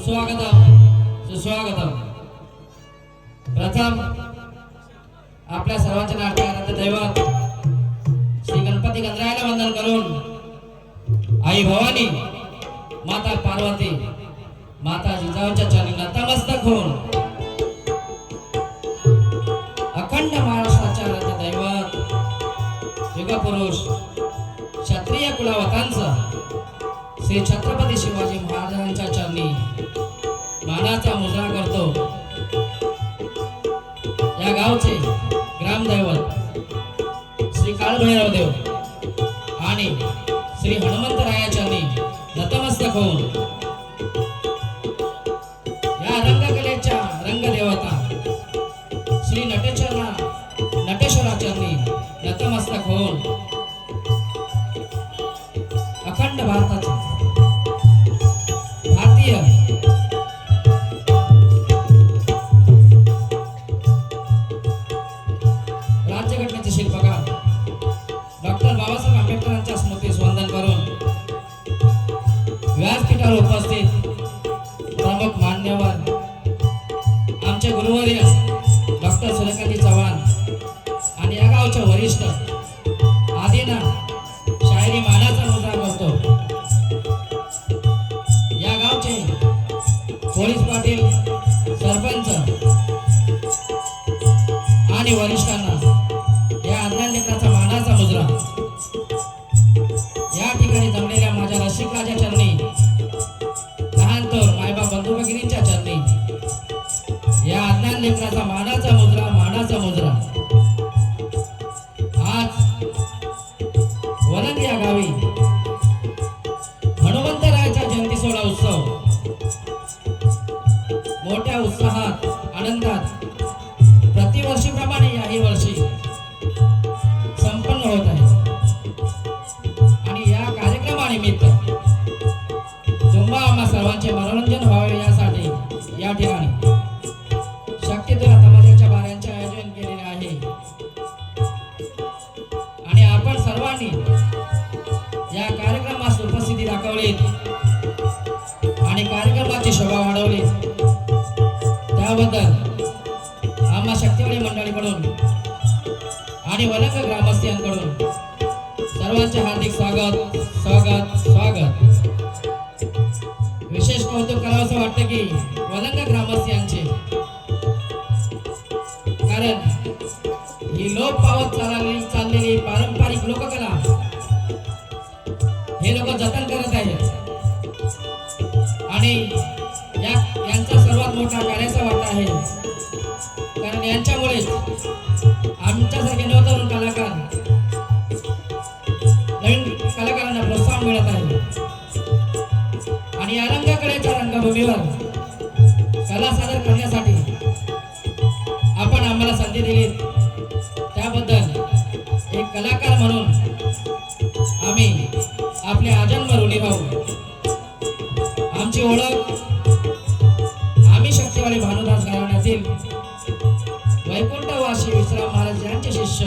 सुस्वागतम. प्रथम आपल्या सर्वांच्या नाट्यात दैवत श्री गणपती गणरायाला वंदन करून आई भवानी, माता पार्वती, माता जिजाऊच्या चरणी नतमस्तक होऊन अखंड महाराष्ट्राच्या राज्य दैवत युगपुरुष क्षत्रिय कुलावतांचं श्री छत्रपती शिवाजी महाराजांच्या चरणी मानाचा मुजरा करतो. या गावचे ग्रामदैवत श्री काळभैरव देव आणि श्री हनुमंतराया चरणी नतमस्तक होऊन या रंगकलेच्या रंगदेवता श्री नटेश्वरा चरणी नतमस्तक होऊन अखंड भारताचे भारतीय राज्यघटनेचे शिल्पकार डॉक्टर बाबासाहेब आंबेडकरांच्या स्मृतीस वंदन करून व्यासपीठावर उपस्थित प्रमुख मान्यवर आमचे गुरुवर्य डॉक्टर सूर्यकांत चव्हाण आणि या गावचे वरिष्ठ आदींना शायरी मानाचा मुजरा करतो. या गावचे पोलीस पाटील, सरपंच आणि वरिष्ठांना या अज्ञान लेकराचा मानाचा मुजरा. या ठिकाणी जमलेल्या माझ्या रसिकाच्या चरणी, लहान थोर मायबाप बंधू भगिनींच्या चरणी या अज्ञान लेकराचा मानाचा मुजरा. आज वलंग या गावी हनुमंतरायाचा जयंती सोहळा उत्सव मोठ्या उत्साहात आनंदात प्रतिवर्षीप्रमाणे याही वर्षी संपन्न होत आहे. आणि या कार्यक्रमानिमित्त तुम्हा आम्हा सर्वांचे मनोरंजन व्हावे यासाठी या ठिकाणी शक्तीतुला तमाशाच्या बाऱ्यांचे आयोजन केलेले आहे. आणि आपण सर्वांनी या कार्यक्रमास उपस्थिती दाखवली आणि कार्यक्रमाची शोभा वाढवली त्याबद्दल आम्हा शक्तिवाडी मंडळीकडून आणि वलंग ग्रामस्थांकडून सर्वांचे हार्दिक स्वागत. विशेष कौतुक करावंसं वाटतं की वलंग ग्रामस्थांचे, कारण ही लोप पावत चाललेली पारंपरिक लोककला हे लोक जतन करत आहेत. आणि यांचा सर्वात मोठा कार्याचा वाटा आहे, कारण यांच्यामुळेच आमच्यासारखे नवतरुण कलाकार नवीन कलाकारांना प्रोत्साहन मिळत आहे. आणि या रंगकलेच्या रंगभूमीवर कला सादर करण्यासाठी आपण आम्हाला संधी दिली त्याबद्दल एक कलाकार म्हणून आम्ही आपले आजन्म ऋणी भाऊ. आमची ओळख आम्ही शक्तिवाडी भानुदास घराण्यातील वैकुंठवासी विश्राम महाराज यांचे शिष्य,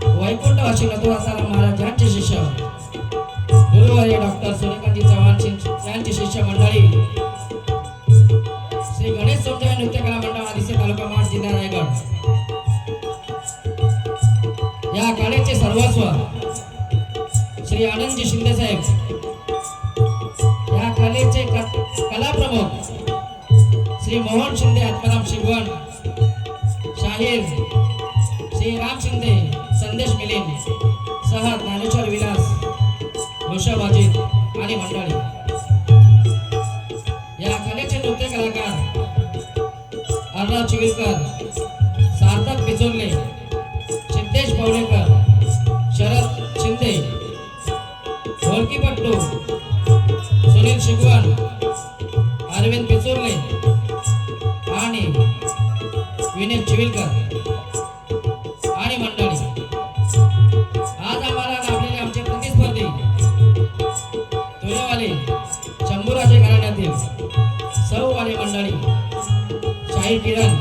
वैकुंठवासी नथुरासाराम महाराज यांचे शिष्य, गुरुवर्य डॉक्टर सूर्यकांत चव्हाण यांचे शिष्य मंडळी, श्री गणेश सोमजाई नृत्य कला मंडळ आदिसे तालुका माड जिल्हा रायगड या कलेचे सर्वस्व श्री आनंदजी शिंदे साहेब, या कलेचे कला प्रमुख श्री मोहन शिंदे, आत्माराम शिगवण, शाहीर श्री राम शिंदे, संदेश मिलिंद सह ज्ञानेश्वर विलास, ऋषभ अजित आणि मंडळी. या कलेचे नृत्य कलाकार अर्णव चिविलकर, सार्थक बिचोरले, सिद्धेश पवडेकर, शरद शिंदे, ढोलकीपट्टू सुनील शिगवण, अरविंद बिचोरले आणि विनय चिविलकर आणि मंडळी. आज आम्हाला लाभलेले आमचे प्रतिस्पर्धी तुरेवाले शंभूराजे घराण्यातील सौवाले मंडळी, शाहीर किरण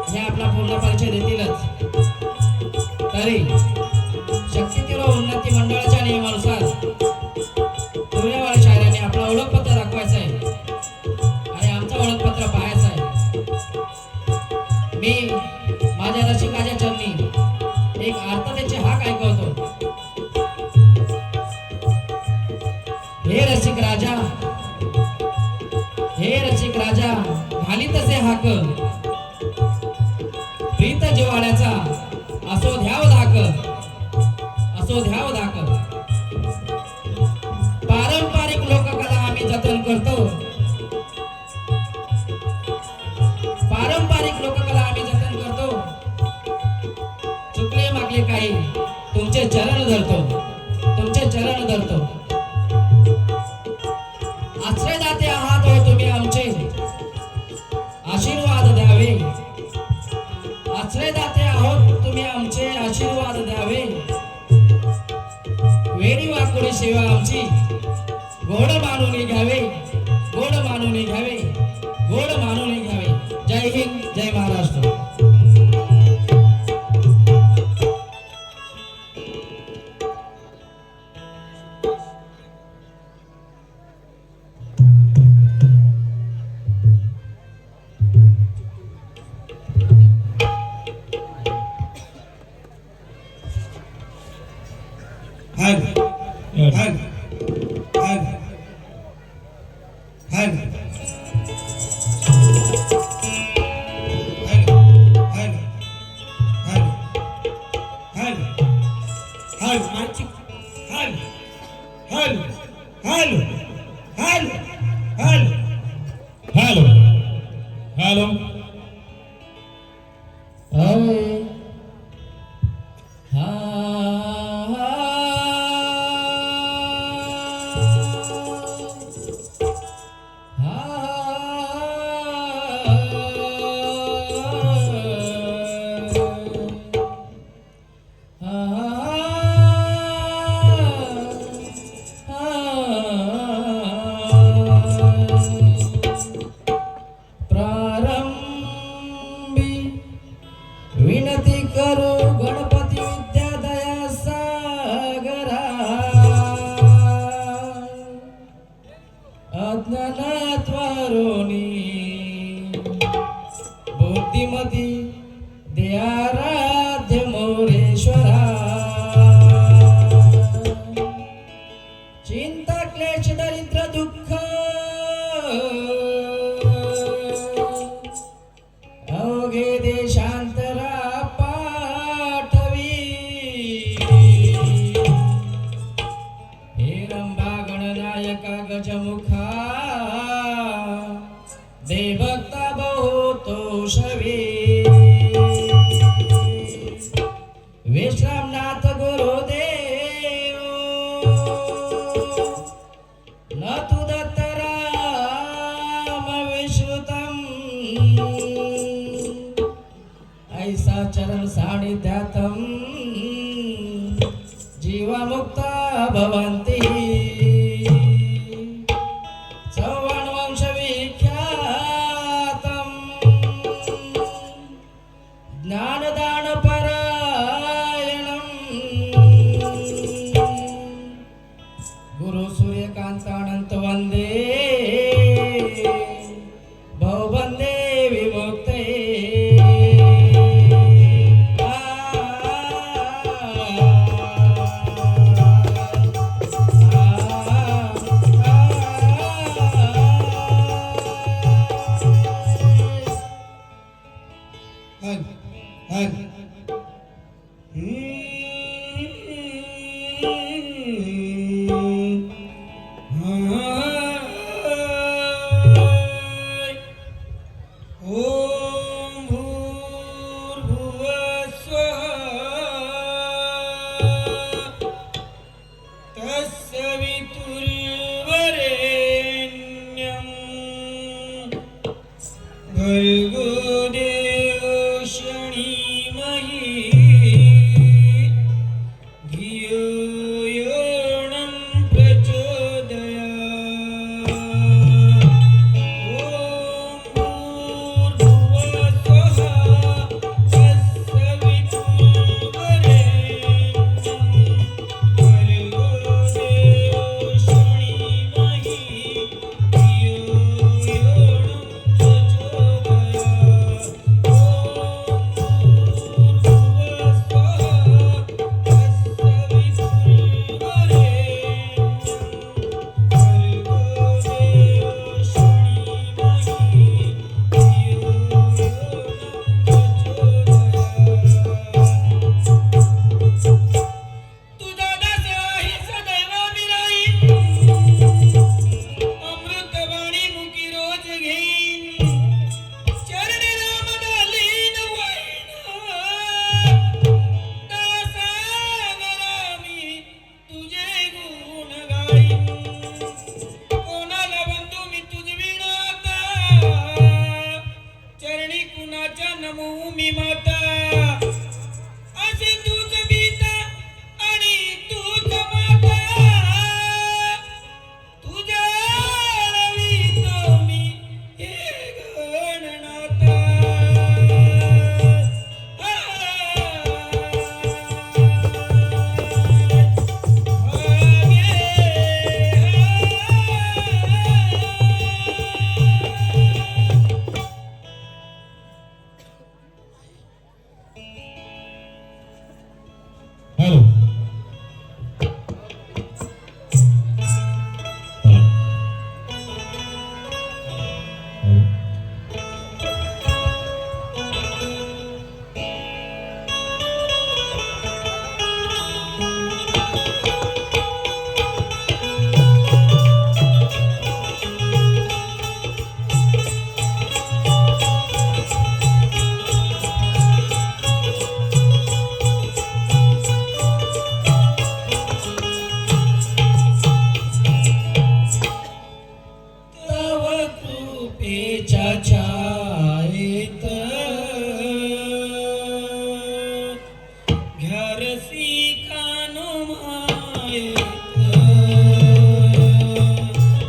हे आपला पूर्ण परिचय देतीलच, तरी शक्तीतील उन्नती मंडळाच्या नियमानुसार तुरेवाले शायरांनी आपला ओळखपत्र दाखवायचं आहे. रसिक राजा, हे रसिक राजा, घाली तसे हाक, प्रीत जिवाळ्याचा असो ध्याव धाक, असो ध्याव धाक. पारंपरिक लोककला आम्ही जतन करतो, पारंपरिक लोककला आम्ही जतन करतो. चुकले मागले काही तुमचे चरण धरतो, तुमचे चरण धरतो. आश्रयदाते आहात हो तुम्ही आमचे, आशीर्वाद द्यावे. आश्रयदाते आहोत तुम्ही आमचे, आशीर्वाद द्यावे. वेडी वाकुडी सेवा आमची गोड मानून घ्यावे, गोड मानून घ्यावे, गोड मानून घ्यावे. जय हिंद, जय महाराष्ट्र.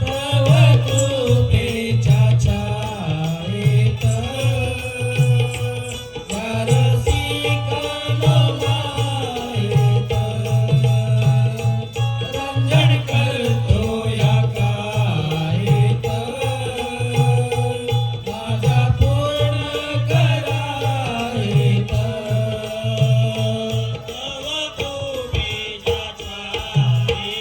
तव कृपेच्या छायेत रसिक मायेत रंजन करतो या कायेत माझा पूर्ण करायेत तव कृपेच्या छायेत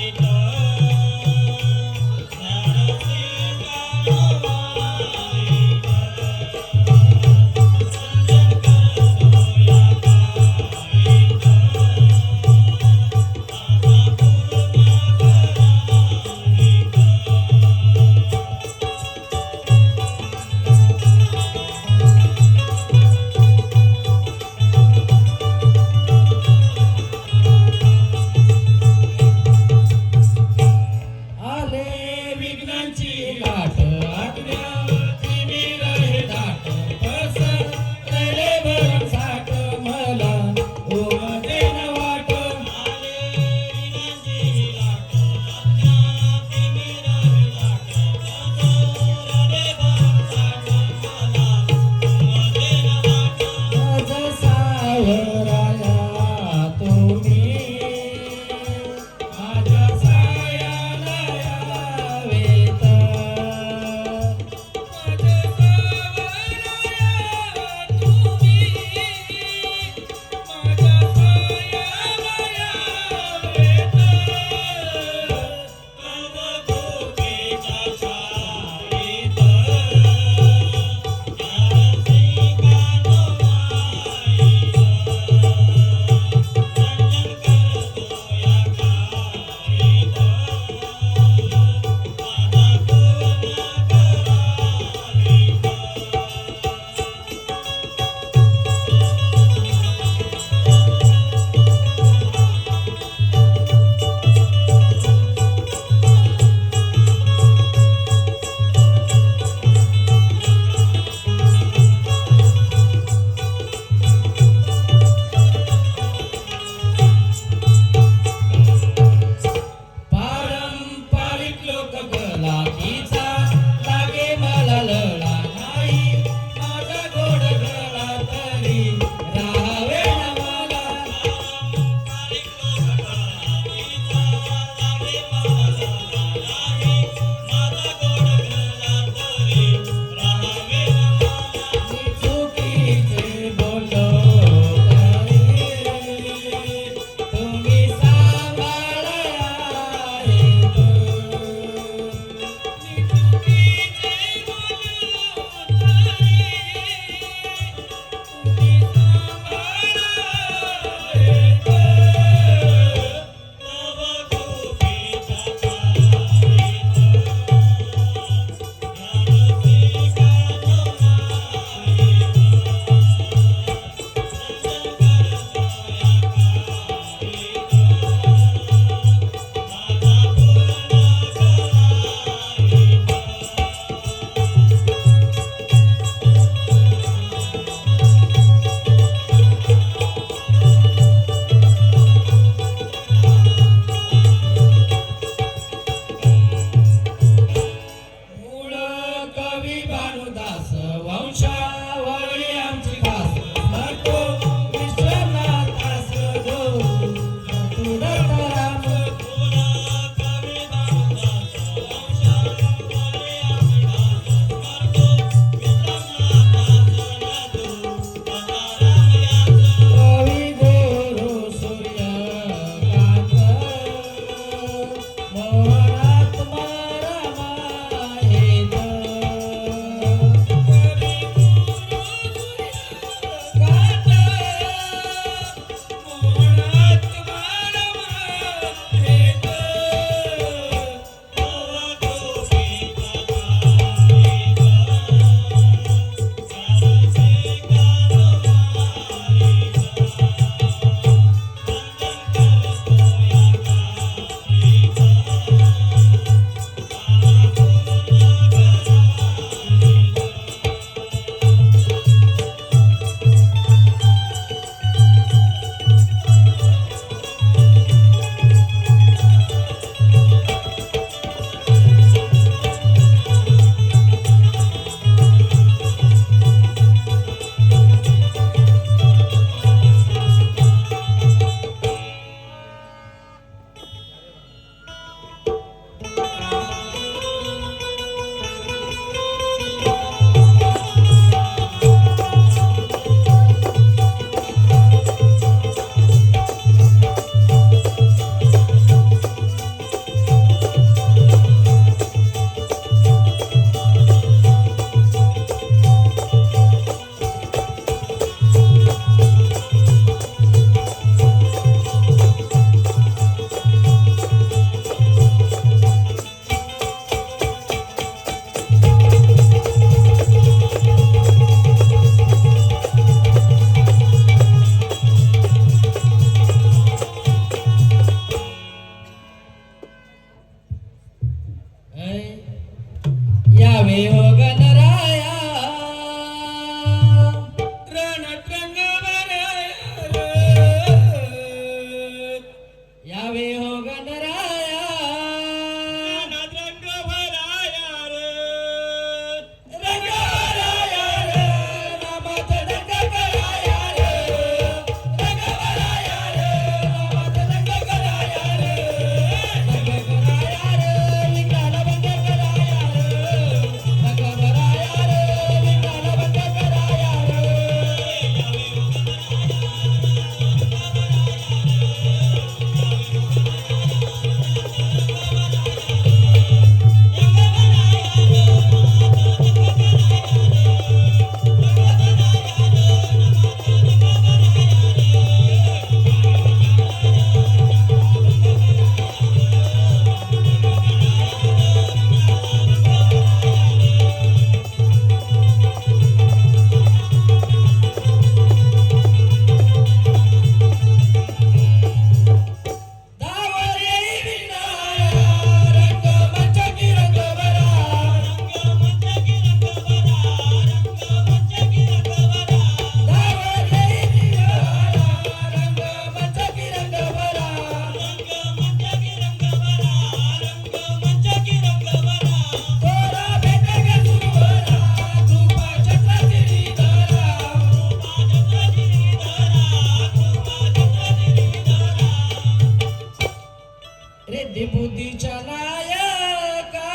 रिद्धी बुद्धीच्या नायका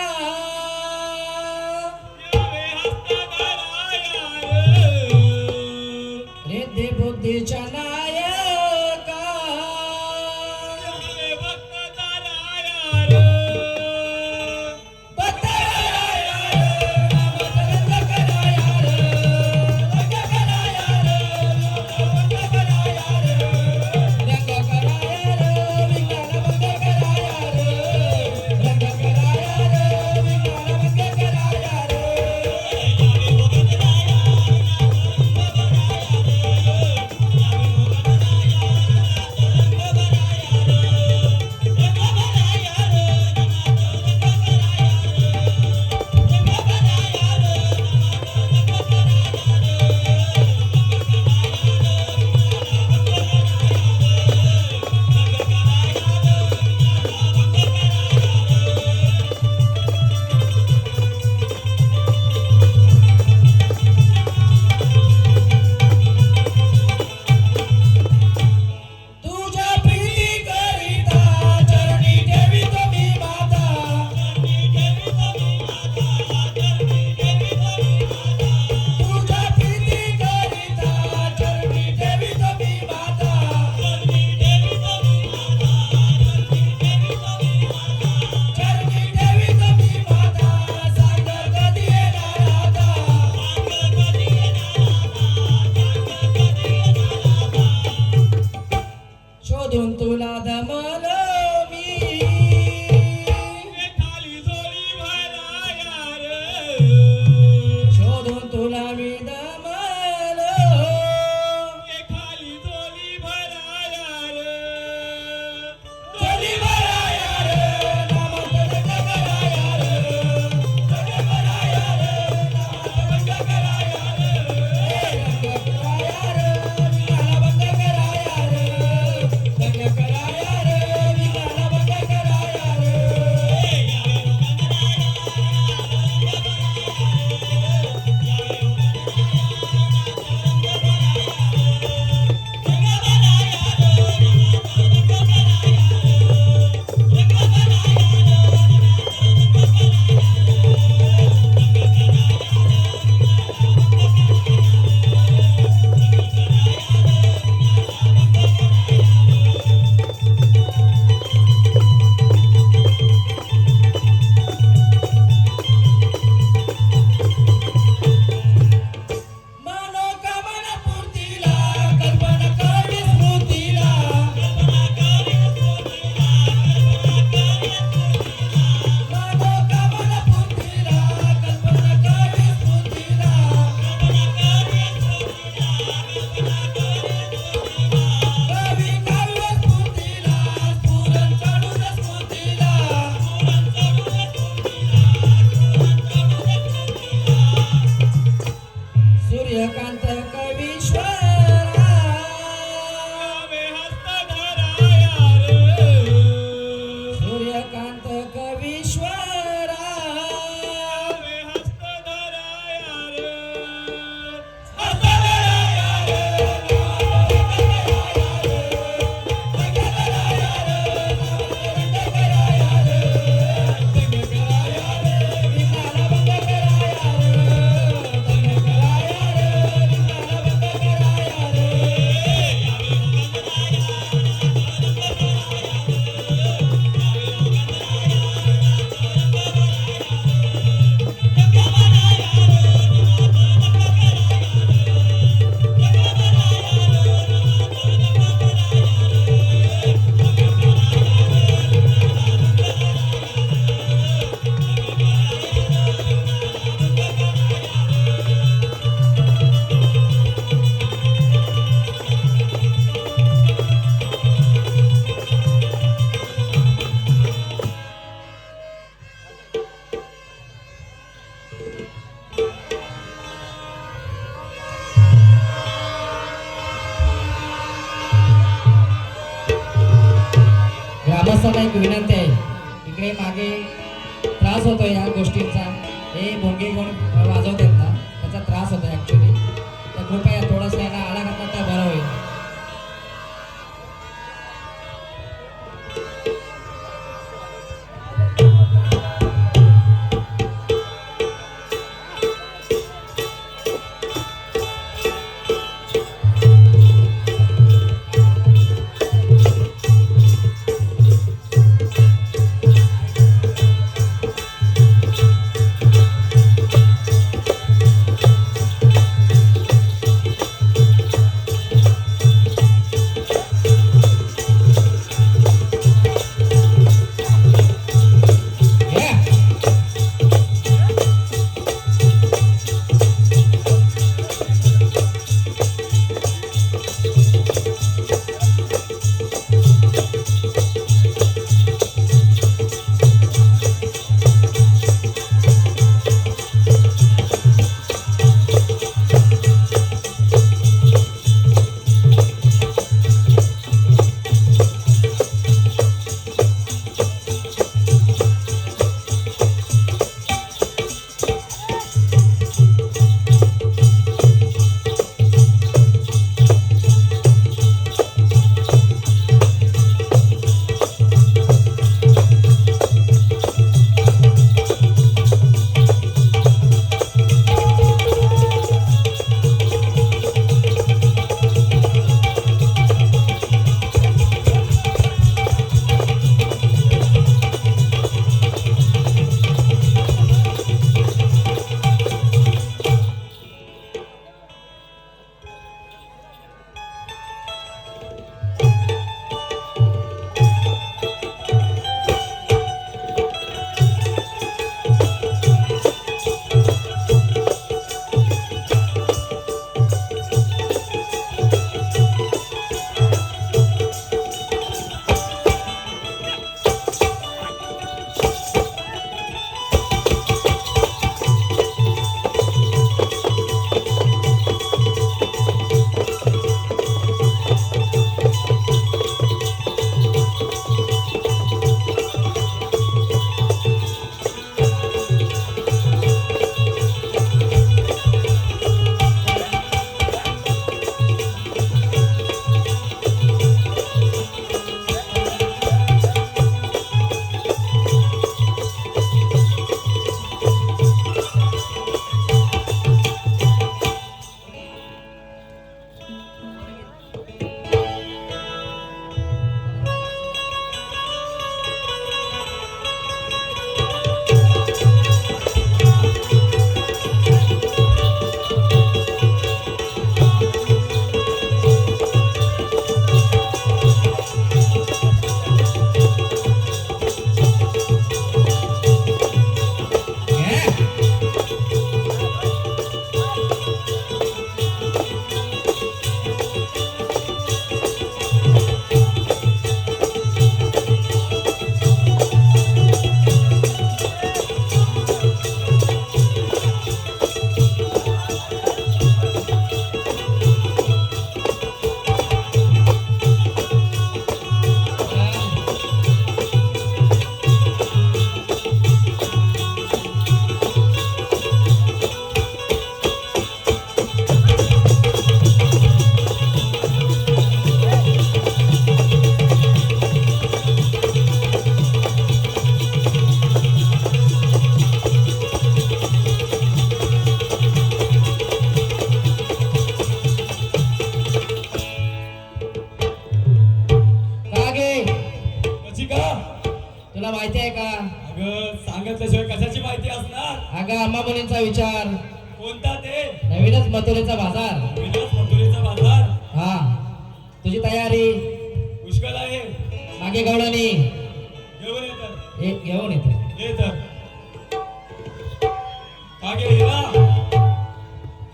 रिद्धी बुद्धीच्या नायका शोधून तुला दमलो मी शोधून तुला मी दमलो सूर्यकांत कवीश्वरा सूर्यकांत कवीश्वरा ग्रामस्थांना एक विनंती आहे, इकडे मागे त्रास होतोय या गोष्टींचा. हे भोंगे कोण वाजवतात ना, त्याचा त्रास होतो ऍक्च्युली. तर कृपया थोडासा याला आळा घातला तर बरं होईल. तुला माहिती आहे का? अगं सांगितल्याशिवाय कशाची माहिती असणार? अगं अम्मा मुलींचा विचार, कोणता ते? नवीनच मथुरेचा बाजार. विलास मथुरेचा बाजार. हा, तुझी तयारी? पुष्कळ आहे. मागे गवळणी घेऊन येतात. हे घेऊन येतो. ये तर. कागे हिरा.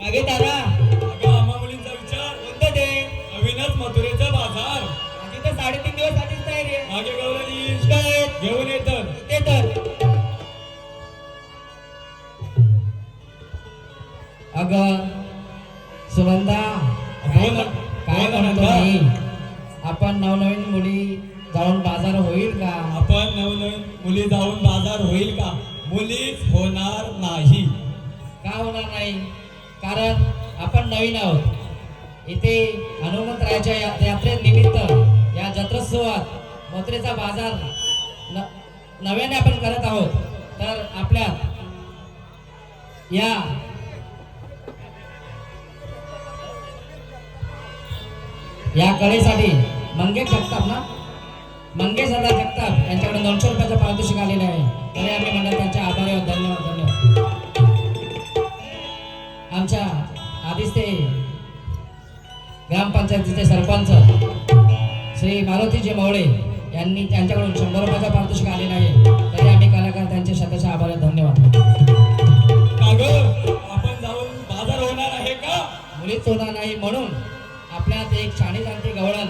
मागे तारा. अगं आम्हा मुलींचा विचार. कोणतं ते? नवीनच मथुरेचा बाजार. माझी तर 3.5 दिवस आधीच तयारी आहे. मागे गवळणी काय? घेऊन येतात. ते तर अगं सुनंदा, बोल ना. काय बोल ना, म्हणतो नंदा. मी? आपण नवनवीन मुली जाऊन बाजार होईल का? आपण नवनवीन मुली जाऊन बाजार होईल का? मुलीच होणार नाही. का होणार नाही? कारण आपण नवीन आहोत. इथे हनुमंतरायाच्या यात्रे निमित्त या जत्रोत्सवात मथुरेचा बाजार नव्याने आपण करत आहोत. तर आपल्या या कलेसाठी मंगेश जगताप ना, मंगेश दादा जगताप यांच्याकडे 200 रुपयाचं पारितोषिक आलेलं आहे. तरी आम्ही म्हणलं त्यांचे आभारी आहोत. धन्यवाद धन्यवाद. आमच्या आधीच ते ग्रामपंचायतीचे सरपंच श्री मारुतीजी मवळे यांनी त्यांच्याकडून 100 रुपयाचं पारितोषिक आलेलं आहे. तरी आम्ही कलाकार त्यांचे शतशः आभारी आहोत. धन्यवाद. कागं आपण जाऊन बाजार होणार आहे का? मुलीच होणार नाही म्हणून आपल्यात एक शाणी जाणती गवळण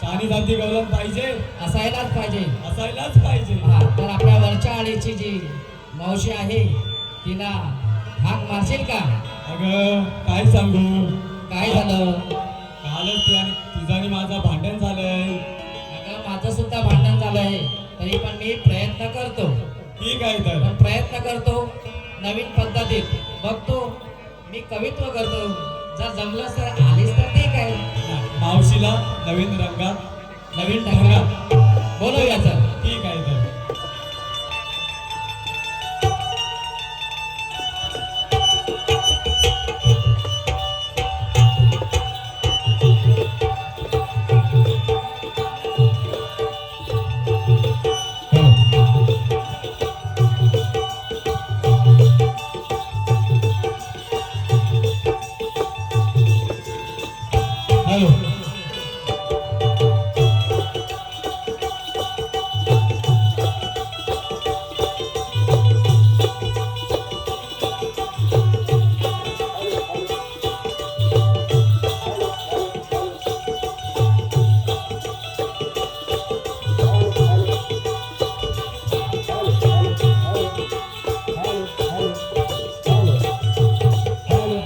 शानी जाती गवलन पाहिजे. असायलाच पाहिजे. असायलाच पाहिजे. हा, तर आपल्या वरच्या आळीची जी मावशी आहे तिला हाक मारशील का? अगं काय सांगू? काय झालं? कालच ती आणि तिचं आणि माझं भांडण झालंय. अगं माझं सुद्धा भांडण झालंय. तरी पण मी प्रयत्न करतो. ठीक आहे तर. पण प्रयत्न करतो नवीन पद्धतीत बघतो. मी कवित्व करतो. जर जमलं तर आलीस तर ठीक आहे. मावशीला नवीन रंगात नवीन ढंगात बोलवूया तर. ठीक आहे तर. हॅलो.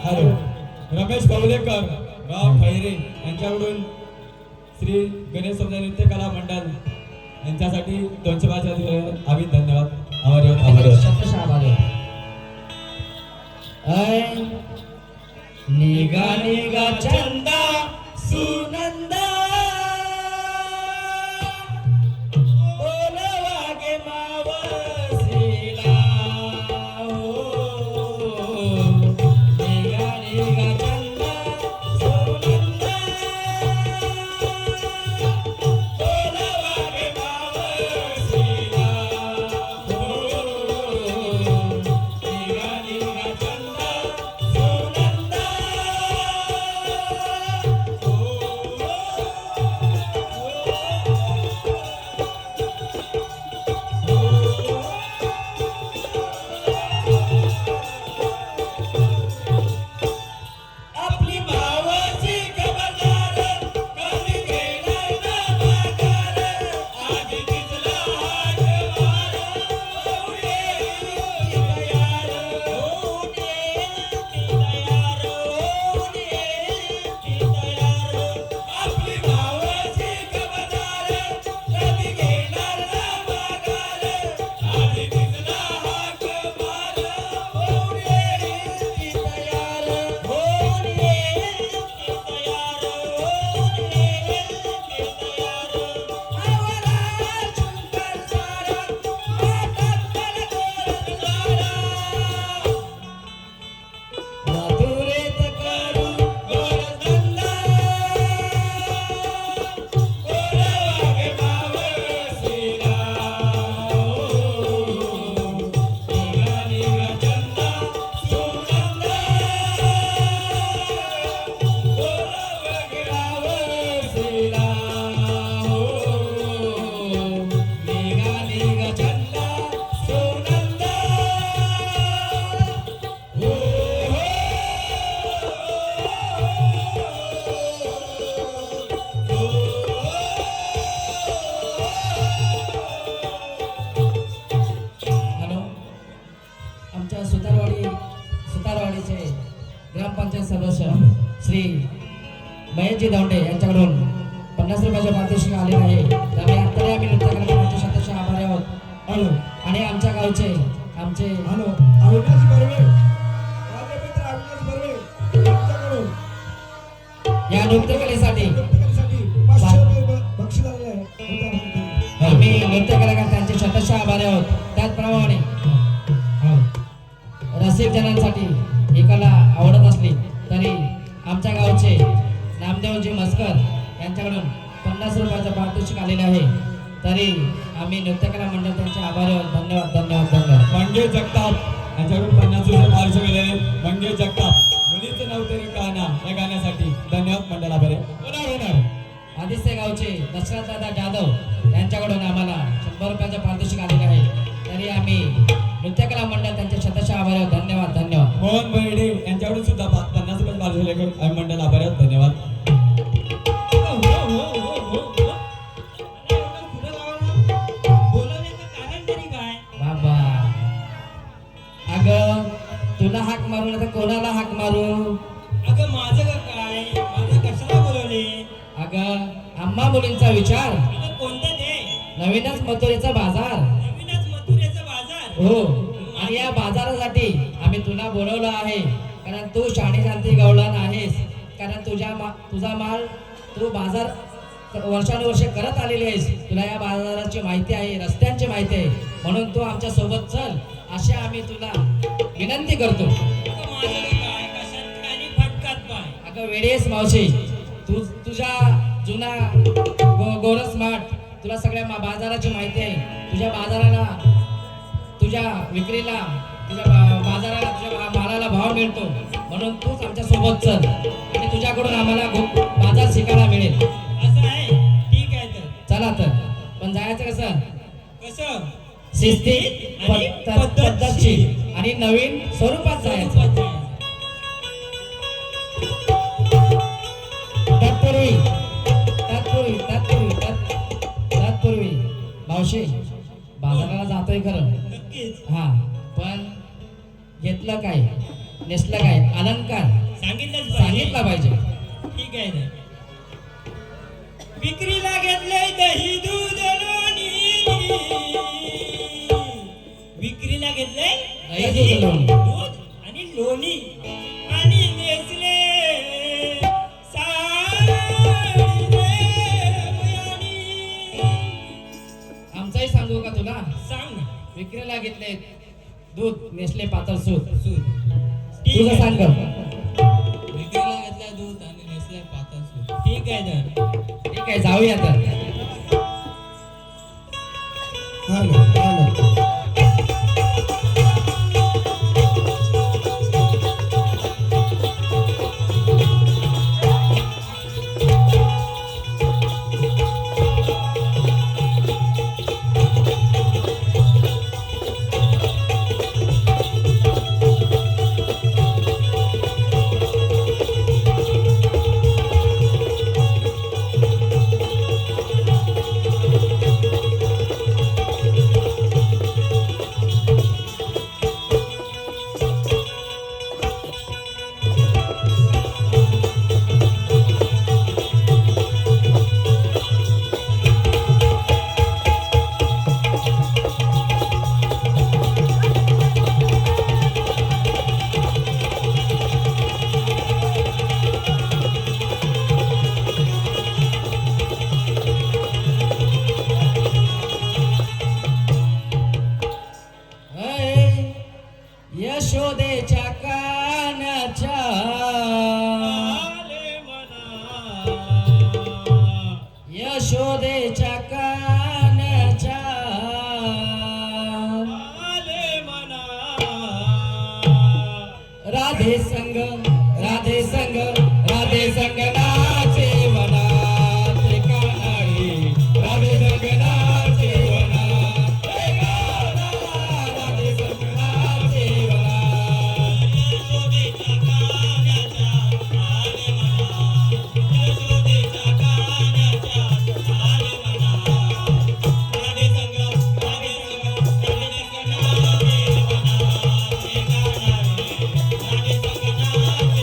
हॅलो. रमेश पवलेकर, राव खैरे यांच्याकडून श्री गणेश समजा नृत्य कला मंडळ यांच्यासाठी 205 आम्ही धन्यवाद. आभारी आहोत. आभारी आहोत. शतशः आभारी आहोत. ऐ निगा निगा चंदा सुनंदा बोलवा गे मावसीला हो. निगा निगा चंदा सुनंदा बोलवा गे मावसीला हो. निगा निगा चंदा सुनंदा हो. सदस्य श्री महेशजी दौंडे यांच्याकडून 50 रुपयाचे पारितोषिक आलेले आहे. त्यामुळे आता आम्ही नृत्य कलाकारांचे शतशः आभारी आहोत. हॅलो आणि आमच्या गावचे आमचे हॅलो अविनाश बर्वे माझे मित्र अविनाश बर्वे यांच्याकडून या नृत्यकलेसाठी नृत्यकलेसाठी 500 रुपये बक्षीस आलेले आहे. आम्ही नृत्य कलाकार त्यांचे शतशः आभारी आहोत. त्याचप्रमाणे रसिक जनांसाठी ही कला आवडत असली तरी आमच्या गावचे नामदेवजी मस्कर यांच्याकडून 50 रुपयाचं पारितोषिक आलेले आहे. तरी आम्ही नृत्यकला मंडळ त्यांचे आभारी आहोत. धन्यवाद धन्यवाद धन्यवाद. मंगेश जगताप यांच्याकडून 50 रुपये पारितोषिक मिळाले. मंगेश जगताप मुलीचं नाव तरी गाणं या गाण्यासाठी धन्यवाद मंडळा बरे. होणार आदित्य गावचे दशरथ दादा जाधव यांच्याकडून आम्हाला 100 रुपयाचं पारितोषिक आलेले आहे. तरी आम्ही नृत्यकला मंडळ त्यांचे शतशः आभारी आहोत. धन्यवाद धन्यवाद. मोहन बर्डे यांच्याकडून सुद्धा 50 रुपये पारितोषिक आम्ही मंडळ आभारी आहोत. धन्यवाद. बोलवण्याचं कारण तरी काय? बाबा अगं तुला हाक मारू ना तर कोणाला हाक मारू? अगं माझं का काय? माझं कशाला बोलवले? अगं आम्हा मुलींचा विचार, अगं कोणतं ते? नवीनच मथुरेचा बाजार. नवीनच मथुरेचा बाजार. हो, आणि या बाजारासाठी आम्ही तुला बोलवलं आहे. कारण तू शाणी शांती गवळण आहेस. कारण तुझा माल तू बाजार वर्षानुवर्षे करत आलेली आहेस. तुला या बाजाराची माहिती आहे, रस्त्यांची माहिती आहे. म्हणून तू आमच्या सोबत चल अशी आम्ही तुला विनंती करतो. अगं माझं का काय? कशात काय आणि फटकात पाय? अगं वेळेस मावशी, तुझ्या जुना गोरस माठ तुला सगळ्या बाजाराची माहिती आहे. तुझ्या बाजाराला, तुझ्या विक्रीला, तुझ्या बाजाराला, तुझ्या मालाला भाव मिळतो. म्हणून तूच आमच्या सोबत चल आणि तुझ्याकडून आम्हाला बाजार शिकायला मिळेल. असं आहे? ठीक आहे तर. चला तर. पण जायचं कसं? कसं? शिस्तीत, आणि पद्धतशीर आणि नवीन स्वरूपात जायचं. स्वरूपात जायचं. तत्पूर्वी मावशी, बाजाराला जातोय खरं, नक्कीच. हा, पण घेतलं काय, नेसलं काय, अलंकार सांगितलंच पाहिजे. सांगितला पाहिजे. ठीक आहे ना. विक्रीला घेतलंय दही दूध लोणी. विक्रीला घेतलंय दही, दूध, लोणी. दूध आणि लोणी आणि नेसले साडी देवयानी. आमचंही सांगू का तुला? सांग ना. विक्रीला घेतले दूध, नेसले पातळ सूत. ठीक तुझं आहे. सांग कर. विक्रीला घेतलंय दूध आणि नेसलंय पातळ सूत. ठीक आहे ना. ठीक आहे, जाऊया तर. हॅलो हॅलो यशोदेच्या कानाच्या, आले मना. यशोदेच्या कानाच्या, आले मना. राधे संग, राधे संग, राधे संग नाचे वनात कानाडी. राधे संग नाचे वनात काना. राधे संग नाचे वनात. यशोदेच्या कानाच्या आले मना. यशोदेच्या कानाच्या आले मना. राधे संग, राधे संग, राधे संग नाचे वनात काना रे. राधे संग नाचे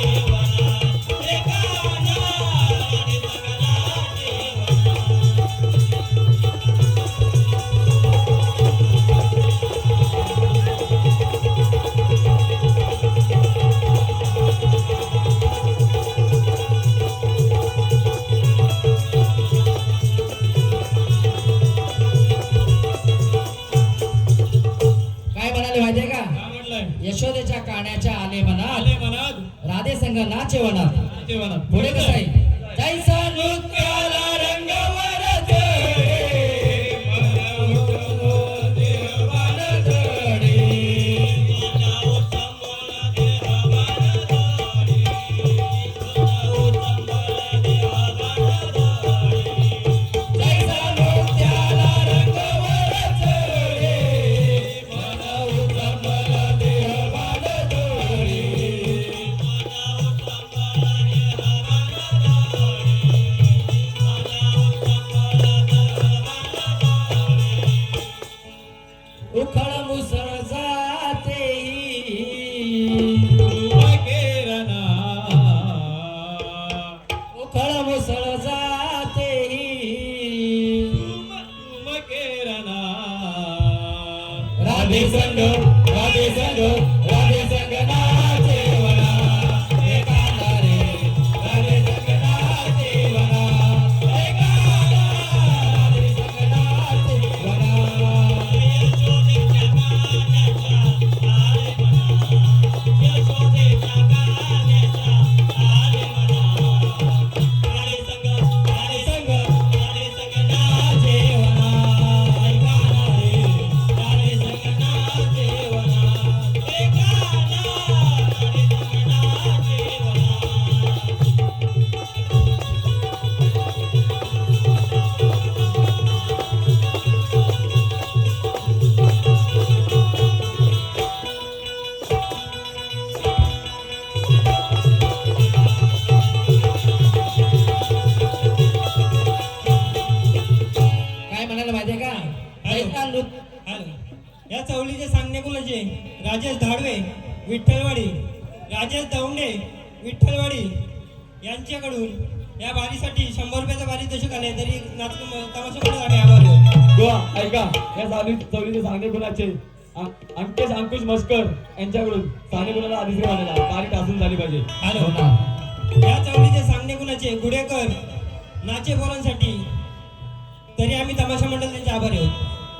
म्हणाले माहितीये का? काय म्हटलंय? यशोदेच्या काण्याच्या आले मनात, आले मनात राधे संग नाचे वनात. नाचे वनात. पुढे कसं आहे? जैसा नृत्याला रंगवर चढे, मन उत्सव देवान चढे. जैसा नृत्याला रंगवर चढे, मन उत्सव देवान चढे. उखळ मुसळ जाते केरना उखळ मुसळ जाते केरना राधे संग राधे संग राधे संग नाचे वना. हे गाणं रे, राधे संग नाचे वना. हे गाणं, राधे संग नाचे वना. काय म्हणायला माहितीये का? जैसा नृत्य या चवलीचे सांगणे कुणाचे? राजेश धाडवे विठ्ठलवाडी, राजेश दौंडे विठ्ठलवाडी यांच्याकडून या बारीसाठी 100 रुपयाचा पारितोषिक आले. तरी नाच तमाशा आम्ही आभारी आहोत. गोवा ऐका, या चवलीचे सांगणे गुणाचे अंकेश अंकुश मस्कर यांच्याकडून सांगणे गुणाला आदिश्री म्हणाला बारीक असून झाली पाहिजे. हो ना. या चवलीचे सांगणे कुणाचे? गुडेकर नाचे पोरांसाठी. तरी आम्ही तमाशा मंडळ त्यांचे आभारी आहोत.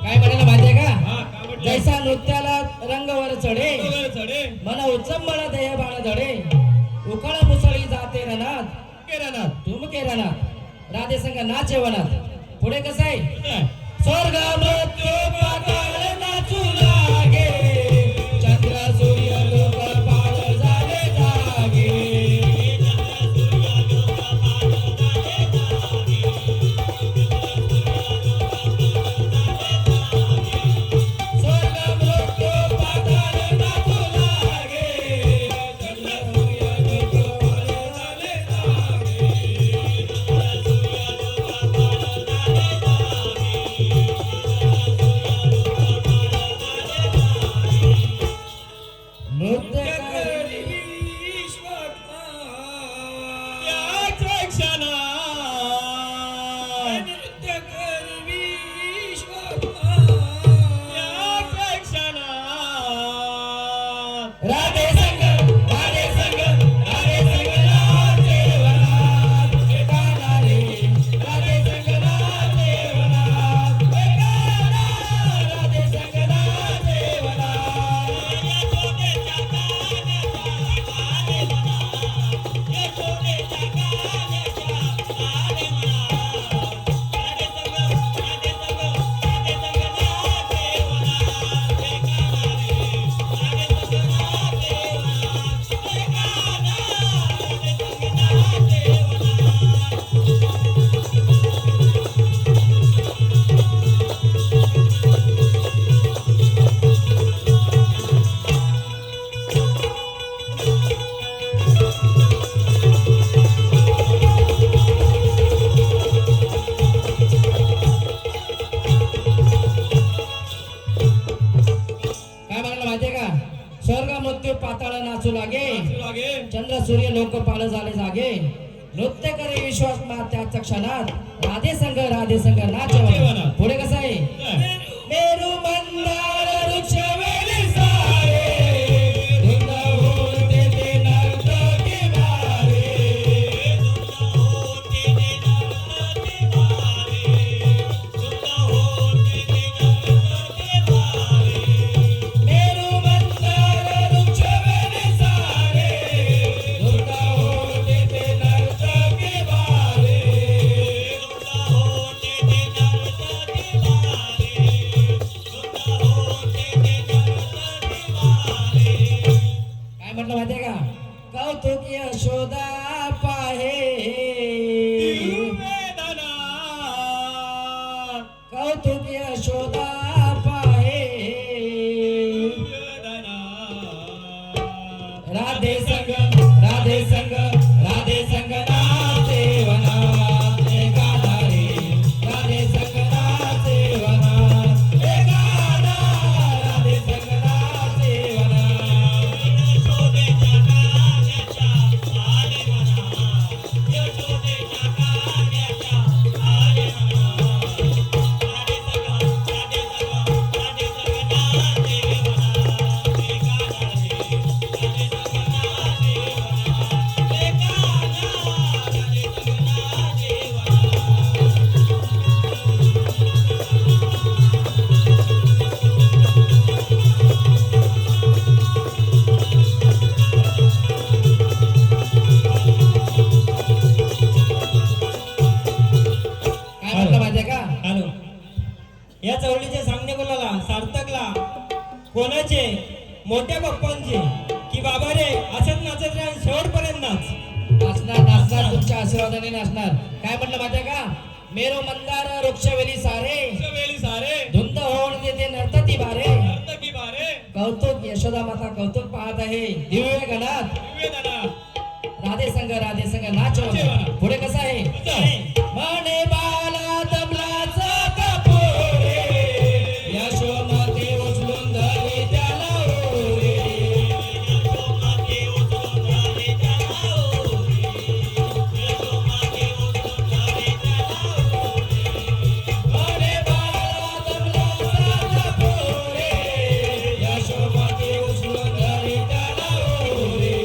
काय म्हणायला माहितीये का? हा, काय म्हटलं? जैसा नृत्याला रंगवर चढे, वर चढे मन उचंबळ देह बाण धडे. उकळ मुसळी जाते रनात, केरना तुमके रनात. राधे संग नाचे वनात. पुढे कसं आहे? स्वर्ग मृत्यू पाताळ नाचू लागे, चंद्र सूर्य लोक पाळ झाले जागे. स्वर्ग मृत्यू पाताळ नाचू लागे, चंद्र सूर्य लोक पाळ झाले जागे. नृत्य करी याच क्षणा नृत्य करी याच क्षणा राधे संग राधे संग राधे संग नाचे वनात. हे गाणं रे, राधे संग नाचे वनात. हे गाणं, राधे संग नाचे वनात. काय म्हणाला माहितीये का? स्वर्ग मृत्यू पाताळ नाचू लागे, लागे चंद्र सूर्य लोक पाळ झाले जागे. नृत्य करे विश्वास मा त्याच क्षणात, राधे संग नाचे वनात. पुढे कसं आहे? मेरू मंदार वृक्ष वेली सारे, धुंद होते ते नर्तकी वारे. मेरू कोणाचे मोठ्या पप्पांचे की बाबा रे असंच नाचत राहा शेवटपर्यंत नाच. नाचणार तुमच्या आशीर्वादाने नाचणार. काय म्हटलं माहितीये का? मेरो मंदार वृक्षवेली सारे वेळी सारे धुंद होऊन देते नर्तती बारे. नर्तकी बारे कौतुक यशोदा माता कौतुक पाहत आहे दिव्य गणात. विवेदना राधे संग नाचवना. पुढे कसं आहे? मने बाला तबलाचा कापोरे यशोमाते उचलून धरली त्याला ओरे. यशोमाते उचलून धरली त्याला ओरे. यशोमाते उचलून धरली त्याला ओरे. मने बाला तबलाचा कापोरे यशोमाते उचलून धरली त्याला ओरे.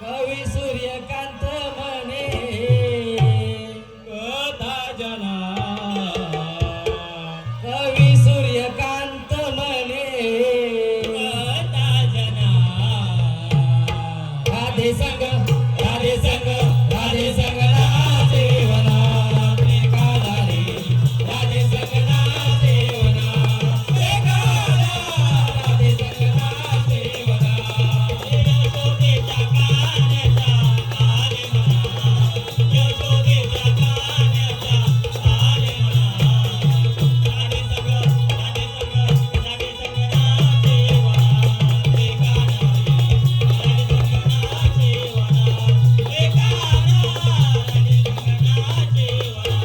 कवी सूर्यकांत म्हणे कथा जना कवी सूर्यकांत म्हणे कथा जना राधे संग राधे संग राधे संग नाचे वना. एकाला रे राधे संग नाचे वना. एकाला राधे संग नाचे वना. यशोदेच्या कान्याचा आले म्हणा. यशोदेच्या कान्याचा आले म्हणा. राधे संग राधे संग राधे संग नाचे वना. एकाला रे राधे संग नाचे वना. एकाला राधे संग नाचे वना.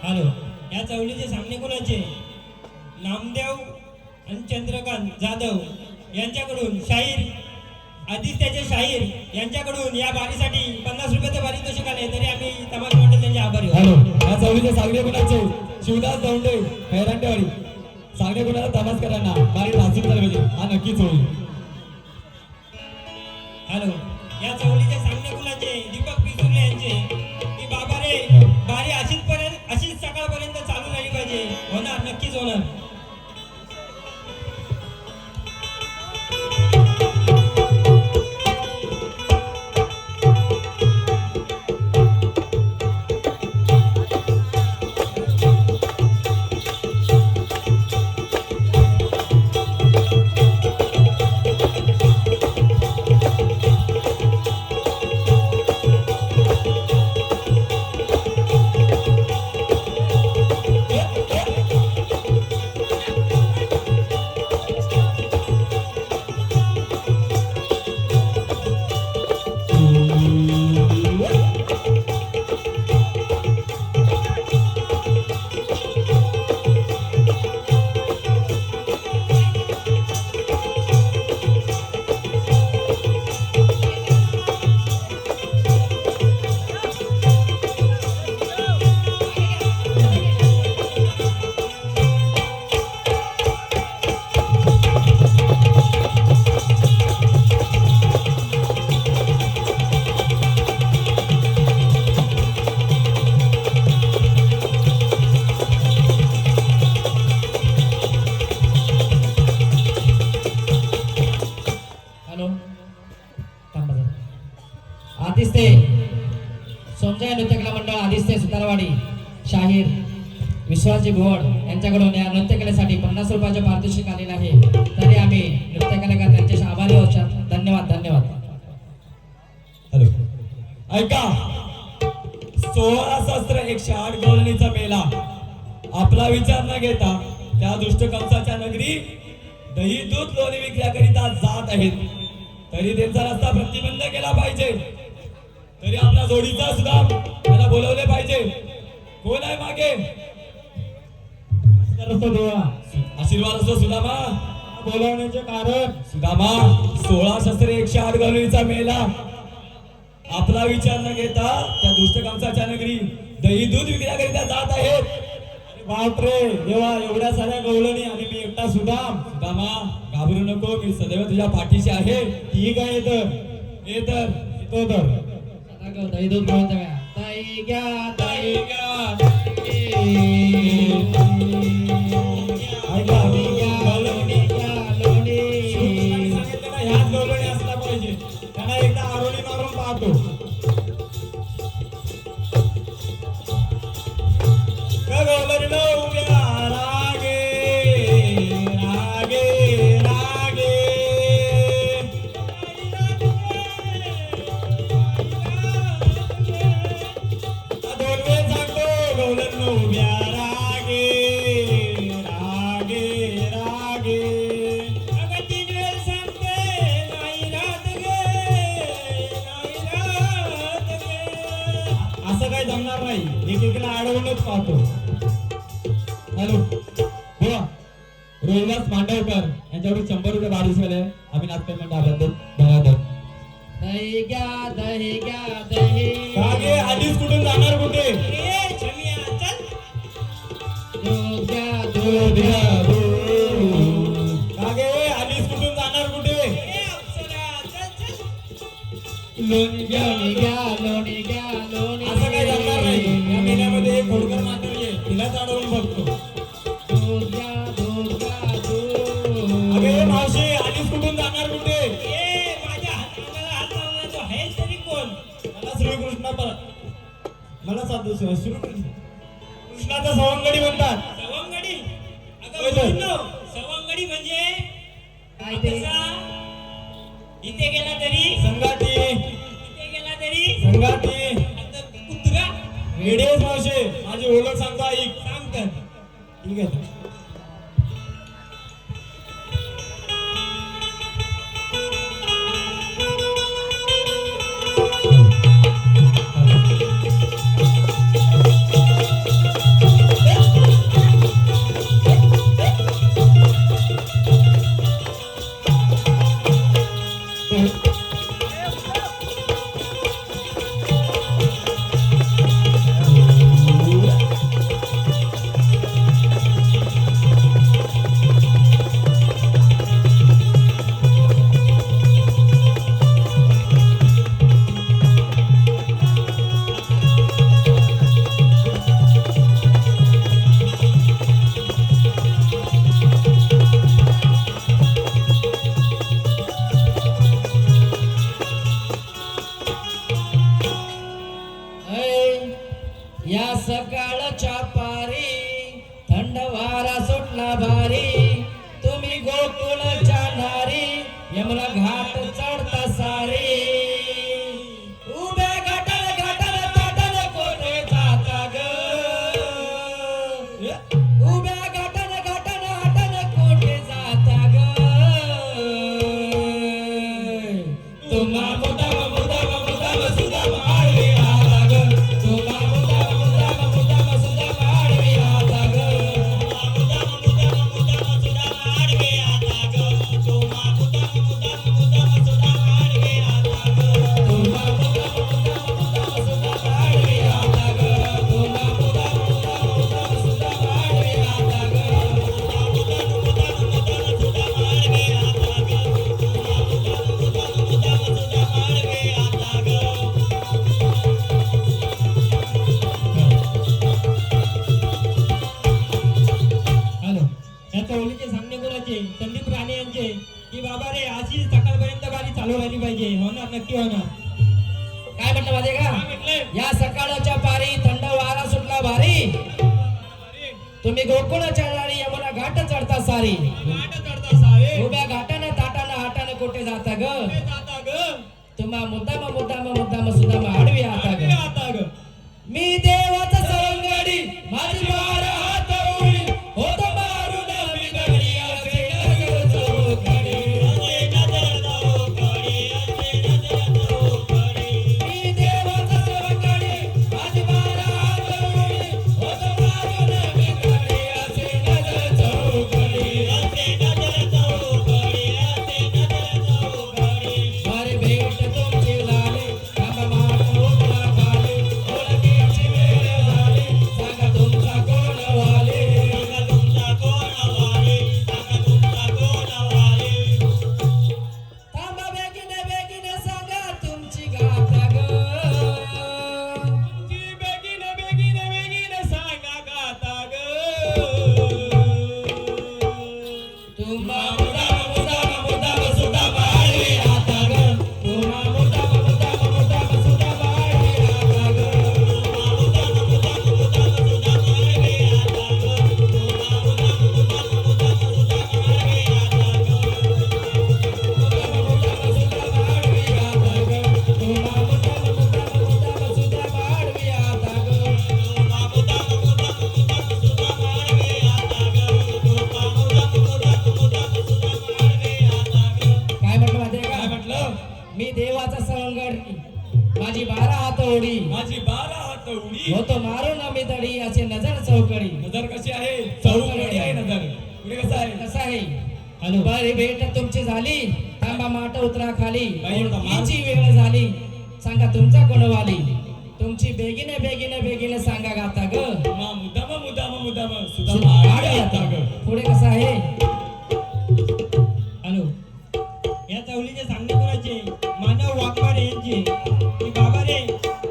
हॅलो, या चौलीचे सामने कोणाचे? नामदेव आणि चंद्रकांत जाधव यांच्याकडून शाहीर आदित्याचे शाहीर यांच्याकडून या बारीसाठी 50 रुपयाचं पारितोषिक आले. तरी आम्ही तमाशा मंडळ त्यांचे आभारी आहोत. हॅलो या चौलीचे सांगणे कुणाचे? शिवदास दौंडे खैरांडेवाडी. सांगणे कुणाला तमासकरांना बारी नाचून झाले पाहिजे. हा नक्कीच होईल. हॅलो, या चौलीचे सामने कुणाचे? दीपक पिसुर्ले यांचे की बाबा रे बारी अशीच सकाळपर्यंत चालू राहिली पाहिजे. होणार, नक्कीच होणार. आदिस्ते सोमजय नृत्यकला मंडळ आदिस्ते सुतारवाडी शाहीर विश्वासजी भुवड यांच्याकडून या नृत्यकलेसाठी 50 रुपयाचे पारितोषिक आलेले आहे. तरी आम्ही नृत्यकलाकार त्यांच्याशी आभारी आहोत. धन्यवाद धन्यवाद. हॅलो ऐका 16,108 गवळणीचा मेला आपला विचार न घेता त्या दुष्ट कंसाच्या नगरी दही दूध लोणी विकण्याकरिता जात आहेत. तरी त्यांचा रस्ता प्रतिबंध केला पाहिजे. तरी आपला जोडीचा सुद्धा त्याला बोलवले पाहिजे. कोण आहे मागे? आशीर्वाद असतो सुदामा. बोलावण्याचे कारण सुदामा 16,108 गवळणीचा मेला आपला विचार न घेता त्या दुष्ट कंसाच्या नगरी दही दूध विकण्याकरिता जात आहेत. बापरे देवा, एवढ्या साऱ्या गवळणी आणि मी एकटा सुदाम. सुदामा घाबरू नको, मी सदैव तुझ्या पाठीशी आहे. ठीक आहे तर हे तर तो तर चला ग दही दूध घेऊन जाऊया दही घ्या दही घ्या ऐका लोणी घ्या लोणी सांगितलं ना ह्याच गवळणी असला पाहिजे त्यांना एकदा आरोळी मारून पाहतो गवळणी उभ्या रागे रागे रागे दोन वेळ सांगतो गवळण उभ्या रागे रागे रागे अगं 3 वेळ सांगते नाही राहत गे नाही राहत गे. असं काही जमणार नाही एकेकीला अडवूनच पाहतो हॅलो बोला रोहिदास मांडवकर यांच्याकडून 100 रुपये वाढीस झाले आम्ही नाच पेमेंट आबद्दल धन्यवाद दही घ्या दही घ्या दही कागे आधीच कुठून जाणार कुठे ए छमिया चल. दूध घ्या दूध दूध घ्या, दूध. कागे आधीच कुठून जाणार कुठे ए अप्सरा चल चल. लोणी घ्या लोणी घ्या लोणी घ्या लोणी असं काही जमणार नाही या महिन्यामध्ये एक खोडकर मात्र आहे तिलाच अडवून बघतो दूध घ्या दूध घ्या दूध अगे मावशी आधीच कुठून जाणार कुठे ए माझ्या हाताला हात लावला तो आहेस तरी कोण? मला श्रीकृष्ण मला साधू कृष्णाचा सवंगडी म्हणतात सवंगडी. होय अगं तर. मुलींनो, सवंगडी म्हणजे काय ते कसा? इथे गेला तरी संगाती इथे गेला तरी संगाती आता कुत्रा व्हिडिओ मावशे माझी ओळख सांगतो ऐक सांग तर. ठीक आहे या सकाळच्या पारी थंड वारा सुटला भारी तुम्ही गोकुळच्या नारी यमुना घाट चढता सारी उभ्या घाटाला घाटाला ताटाला कोठे जाता ग उभ्या घाटाला घाटाला हाटाला कोठे जाता ग तुम्हा मुदाम मुदाम मुदाम सुदाम आडवे आला ग तुम्हा मुदाम मुदाम मुदाम सुदाम आडवे आला ग मुदाम मुदाम मुदाम सुदाम आडवे आता ग. तुम्हा मुदाम मुदाम मुदाम सुदाम आडवे आता ग. तुम्हा मुदाम मुदाम मुदाम सुदाम आडवे आला ग तुम्हा मुदाम मुदाम मुदाम सुदाम आडवे आला ग मुदाम मुदाम मुदाम सुदाम आडवे आता ग. तुम्हा मुदाम मुदाम मुदाम सुदाम आडवे आता ग. हॅलो या चवलीचे सांगणे कोणाचे? संदीप राणे यांचे की बाबा रे अशी सकाळपर्यंत गाडी चालू राहिली पाहिजे. होणार नक्की होणार. काय म्हटलं माहितीये का म्हटलंय या सकाळच्या पारी थंड वारा सुटला भारी तुम्ही गोकुळच्या नारी यमुना घाट चढता सारी गाठ चढता सारे उभ्या घाटानं ताटानं हाटानं कोठे जाता ग जाता ग. तुम्हा मुद्दाम मुद्दाम मुद्दाम सुद्दाम आडवी आता ग आता ग. मी देवाचा सवंगडी माझी मार हात ओळी होतो मारून मी गडी असे नजर चौकडी असे नजर चौकडी, असे नजर चौकडी. मी देवाचा सवंगडी माझी मार हात ओळी होतो मारून मी गडी असे नजर चौकडी असे नजर चौकडी, असे नजर चौकडी. अरे भेट तुमची झाली माझी 12 हात ओढी माझी 12 हात उडी होतो मारून आम्ही तडी असे नजर चौकडी नजर कशी आहे चौकडी आहे नजर पुढे कसं आहे कसं आहे हॅलो बरी भेट तुमची झाली थांबा माट उतरा खाली बाई, आता मार. ओळखीची वेळ झाली सांगा तुमचा कोण वाली तुमची बेगिने बेगिने बेगिने सांगा गाता ग मुद्दाम सुद्धा सुद्धा मागे मागे आता ग. पुढे कसं आहे या चवलीचे सांगणे कोणाचे मानव वाघमारे यांचे की बाबा रे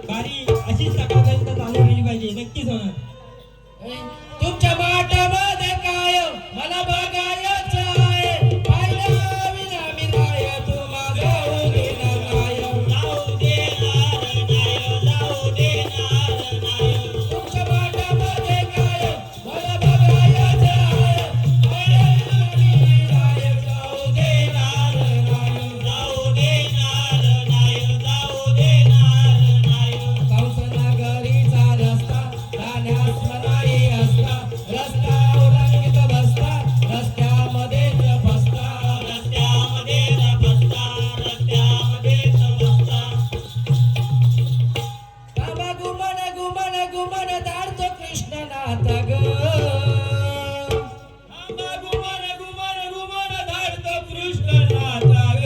बारी अशीच सकाळपर्यंत चालू राहिली पाहिजे नक्कीच होणार ए, तुमच्या माटामध्ये काय मला बघायचं आहे पाहिलं विना मी राय तुम्हा जाऊ देणार नाही जाऊ देणार नाही जाऊ देणार नाही तुमच्या माटामध्ये काय मला बघायचं आहे पाहिलं विना मी राय जाऊ देणार नाही जाऊ देणार नाही जाऊ देणार नाही कंसनगरीचा रस्ता जाण्यास मनाई असता रस्ता ओलांडीत बसता रस्त्यामध्येच बसता रस्त्यामध्येच बसता रस्त्यामध्येच बसता बाबा गुमन गुमन गुमन दाडतो कृष्ण नाथ ग बाबा गुमन गुमन गुमन दाडतो कृष्ण नाथ ग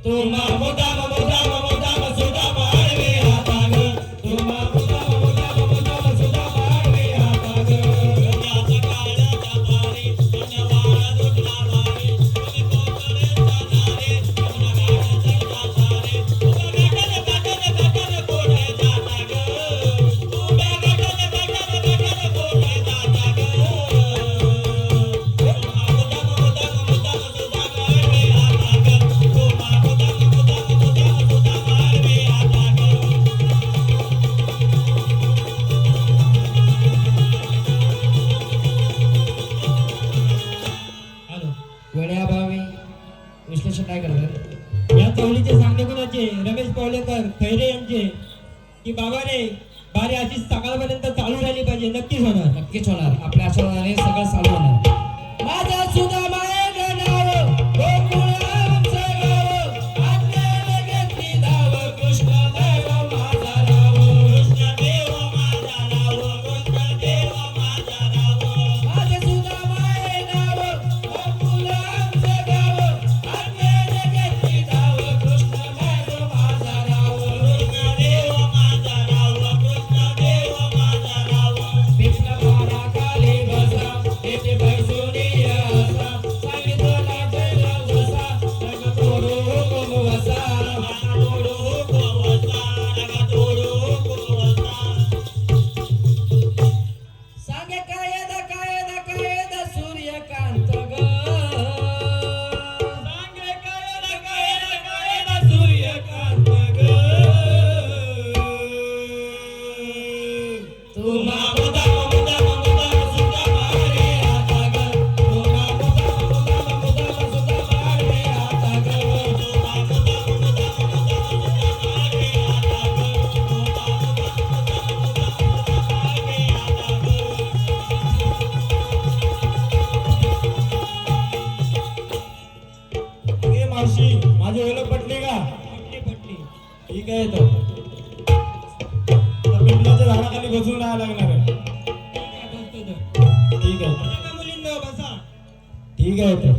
तुम्हा मुदाम मुदाम मुदाम सुद्धा माळवे हाता ग तुम्हा मुदाम मुदाम मुदाम सुद्धा माळवे हाता ग गंगाचा काळाचा पारी धन्यवाद दुधला भारी तुम्ही कोकणे जाणारे तुम्हा गाडा चढता सारे तुम्हा गाठाने कोठे जाता ग तुम्हा गाठाने कोठे जाता ग तुम्हा मुदाम मुदाम मुदाम सुद्धा माळवे हाता ग तुम्हा मुदाम मुदाम मुदाम सुद्धा माळवे हाता ग वेळेअभावी विश्लेषण काय करतात या चवलीचे सांगणे कोणाचे रमेश पावलेकर खैरे यांचे की बाबा रे बारी अशीच सकाळपर्यंत चालू राहिली पाहिजे नक्कीच होणार नक्कीच होणार आपल्या आशीर्वादाने सगळं चालू होणार माझा सुद्धा माये नाव गोकुळ आमचं गाव आज्ञेने घेतली धाव कृष्ण देव माझा राव कृष्ण देव माझा राव कृष्ण देव माझा राव माझे सुद्धा माये नाव गोकुळ आमचं गाव आज्ञेने घेतली धाव कृष्ण देव माझा राव कृष्ण देव माझा राव कृष्ण देव माझा राव पिपला मारा खाली बसा येथे बैसुनी असा सांगितलं जय वसा रग तोडू कोम वसा रग तोडू कोम वसा रग तोडू कोम वसा सांगे कायद सूर्यकांत ग सांगे कायद सूर्यकांत ग तुम्हा मुदाम मुदाम मुदाम सुद्धा मारे आता ग तुम्हा मुदाम मुदाम मुदाम सुद्धा मारे आता ग तुम्हा मुदाम मुदाम मुदाम सुद्धा मारे आता ग तुम्हा मुदाम मुदाम मुदाम सुद्धा मारे आता ग ए मावशी माझी ओळख पटली का पटली पटली ठीक आहे तर पिंपलाच्या झाडाखाली बसून राहायला लागणार आहे काय बसतो तर ठीक आहे नका मुलींनो बसा ठीक आहे तर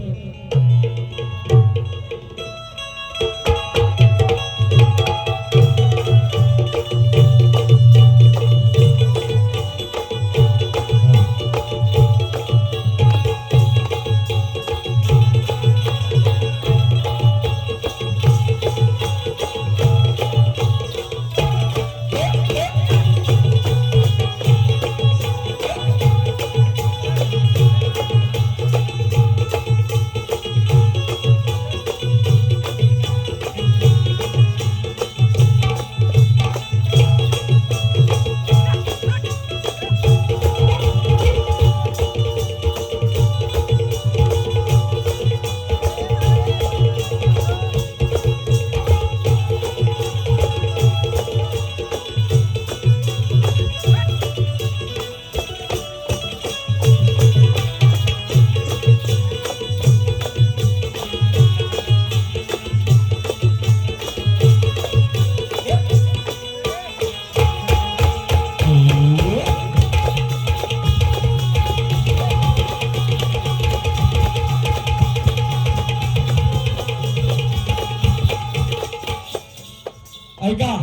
ऐका,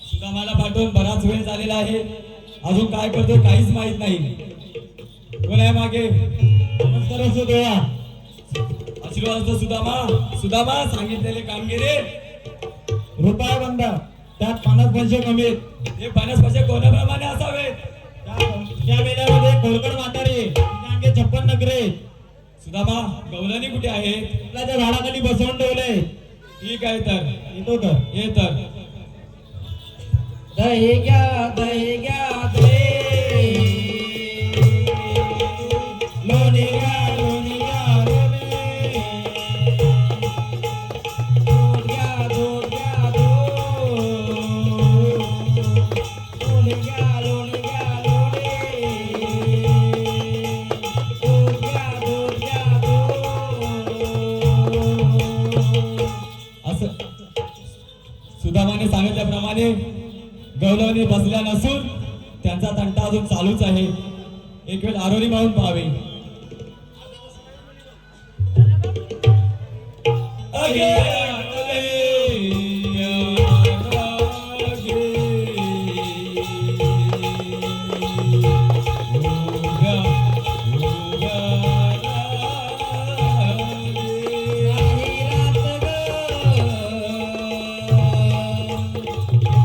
सुदामाला पाठवून बराच वेळ झालेला आहे, अजून काय करतोय काहीच माहित नाही. कोण आहे मागे? नमस्कार असो देवा. आशीर्वाद असतो सुदामा. सुदामा सांगितलेले कामगिरी रुपया बंद, त्यात 50 पैसे कमी आहेत. हे 50 पैसे कोणाप्रमाणे असावेत? त्या मेल्यामध्ये खोडकर म्हातारी, तिच्या अंगी 56 नखरे आहेत. सुदामा, गवलनी कुठे आहे? त्या झाडाखाली बसवून ठेवले. ठीक आहे, तर येतो तर. ये तर. दही घ्या दही घ्या दही, लोणी घ्या, लोणी घ्या, लोणी. दूध घ्या दूध घ्या दूध, लोणी घ्या लोणी घ्या लोणी, दूध घ्या दूध. असं सुदामाने सांगितल्याप्रमाणे गवलनी बसल्या नसून त्यांचा तंटा अजून चालूच आहे. एक वेळ आरोरी मारून पाहावे. अगे,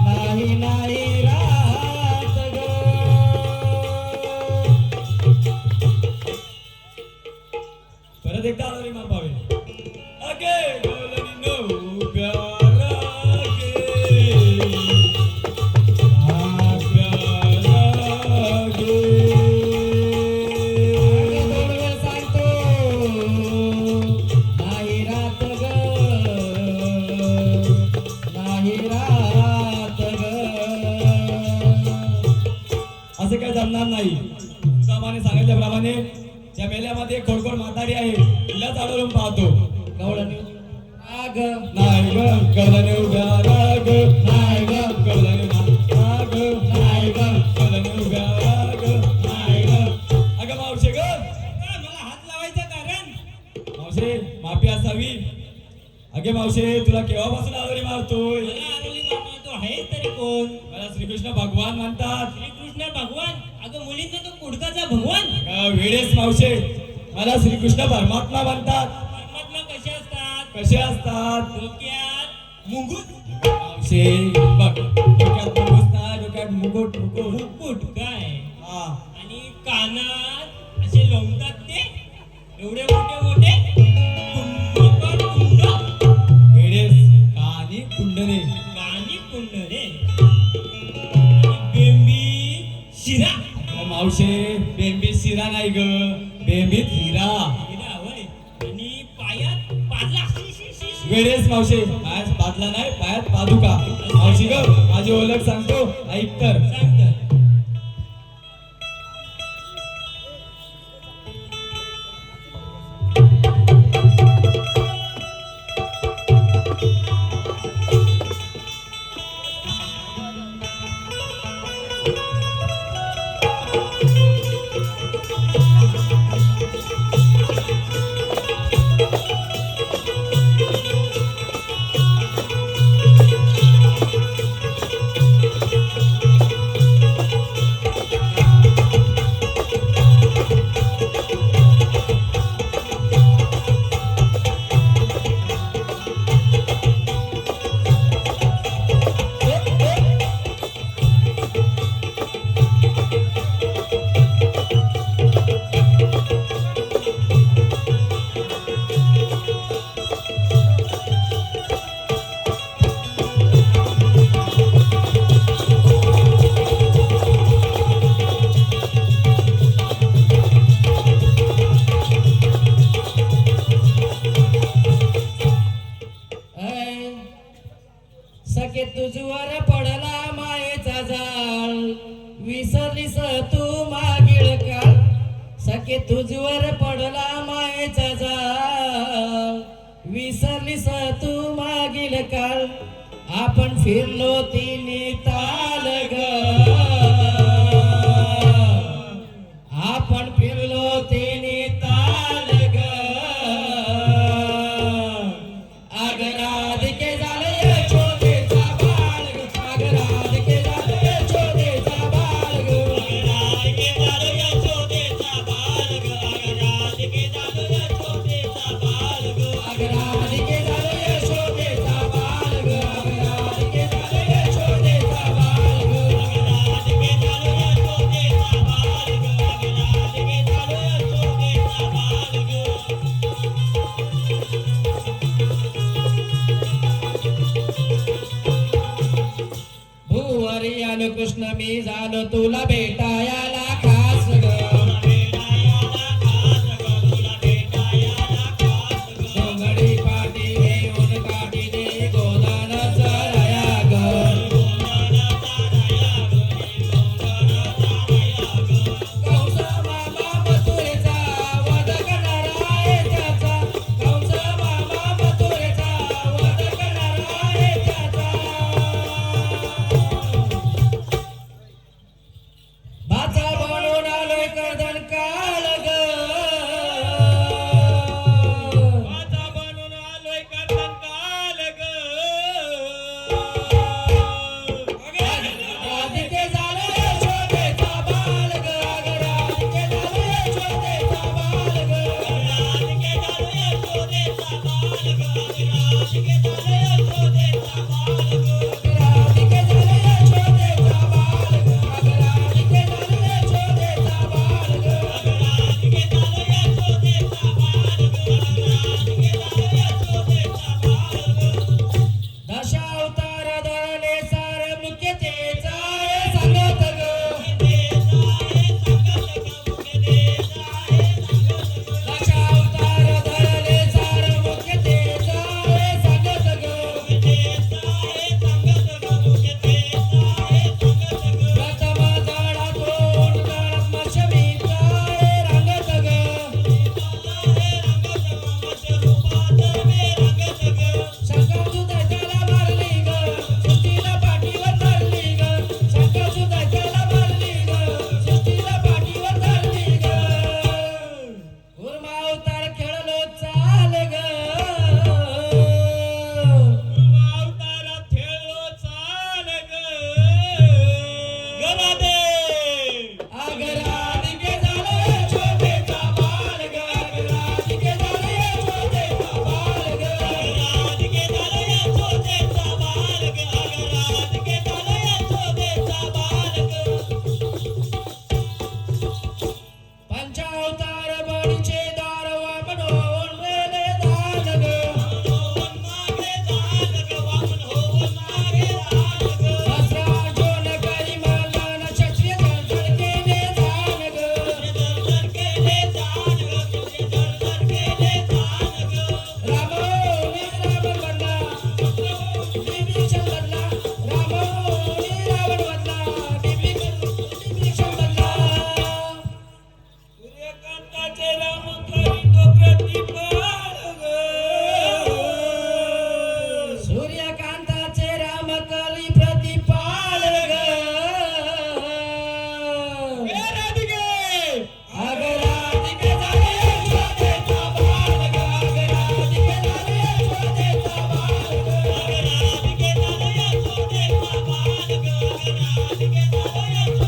नाही नाही रात ग. परत एकदा आरोरी मारून पाहावे. अगे गवलनी नवग्या लागे, आग्या लागे. दोन वेळ सांगतो, नाही रात ग, नाही रात ग. असं काय जमणार नाही. सुदामाने सांगितल्याप्रमाणे त्या मेल्यामध्ये एक खोडकोड म्हातारी आहे, तिलाच आढळून पाहतो. गवळणी आग नाही ग गवलनी उभ्या राग, नाही ग, गवलनी राग, नाही ग, गवलनी उभ्या राग, नाही ग. अगं मावशे ग, मला हात लावायचं कारण मावशे माफी असावी. अगे मावशे, तुला केव्हापासून आरोरी मारतोय? मला आरोली मारणार तो आहे तरी कोण? मला श्रीकृष्ण भगवान म्हणतात. श्रीकृष्ण भगवान? अगं मुलींना तो कुडकाचा भगवान. अगं वेडेस मावशे, मला श्रीकृष्ण परमात्मा म्हणतात. परमात्मा कसे असतात? कसे असतात? डोक्यात मुंगूट. मावशे बघ, डोक्यात मुकुट नाही, डोक्यात मुकुट मुकुट. मुकुट काय? हा, आणि कानात असे लोंबतात ते एवढे मोठे मोठे कुंभकर कुंड. वेडेस कानी कुंडले. कानी कुंड रे. आणि बेंबी शिरा. अगं मावशे, बेंबीत शिरा नाही ग, बेंबीत हिरा. हिरा होय. आणि पायात पाजला. शी, शी, शी, शी. वेडेस मावशे, पायात पादला नाही, पायात पादुका. मावशी ग, माझी ओळख सांगतो, ऐक तर. सांग तर. सखे तुझवर पडला मायेचा जाळ, विसरलीस तू मागील काळ. सखे तुझवर पडला मायेचा जाळ, विसरलीस तू मागील काळ. आपण फिरलो तिन्ही ताल ग, आपण फिरलो तिन्ही ताल ग. अग राधिके झाले छोटेचा बाळ. बोल कृष्ण मी झालो तुला भेटायला खास ग डोंगरी पाठी घेऊन काठीने गोदान चराया ग कंस मामा मथुरेचा वध करणारा आहे त्याचा कंस मामा मथुरेचा वध करणारा आहे त्याचा भाचा बनून आलोय कर्दन काल ग माझा बनून आलोय कर्दन काल ग राधिके झाले यशोदेचा बाल ग राधिके झाले यशोदेचा बाल ग राधिके झाले यशोदेचा बाल ग राधिके झाले यशोदेचा बाल ग राधिके झाले यशोदेचा बाल ग राधिके झाले यशोदेचा बाल ग राधिके झाले यशोदेचा बाल ग राधिके झाले यशोदेचा बाल ग दशावतार धरले सार मुख्य तेचा सांगत ग दशावतार धरले सार मुख्य तेचा सांगत ग प्रथम जळातून मशमीचा रंगत ग शंकासू दैत्याला मारली ग सृष्टीला पाठीवर धरली ग शंकासू दैत्याला मारली ग सृष्टीला पाठीवर धरली ग कुर्मा अवतार खेळलो चाल ग अवतारात खेळलो चाल ग गरादे अगराधिके झाले छोटेचा बाल ग अगराधिके झाले छोटेचा बाल ग राधिके झाले यशोदेचा बाल ग राधिके झाले यशोदेचा बाल ग पंचावतार बळीचे दार वामन होऊन गेले दान ग होऊन मागे दान ग वामन होऊन मागे दान ग सहस्रार्जुन करी मर्दन क्षत्रिय दर्शन केले दान ग दर्शन केले दान ग दर्शन केले दान ग रामोनी रावण बनला विभीषण बनला रामोनी रावण बनला विभीषण बनला सूर्यकांताचे राम करी तो प्रतिपाल ग सूर्यकांताचे राम कली प्रतिपाल ग राधिके अगराधिके झाले यशोदेचा बाल ग अगराधिके झाले यशोदेचा बाल ग राधिके झाले यशोदेचा बाल ग राधिके झाले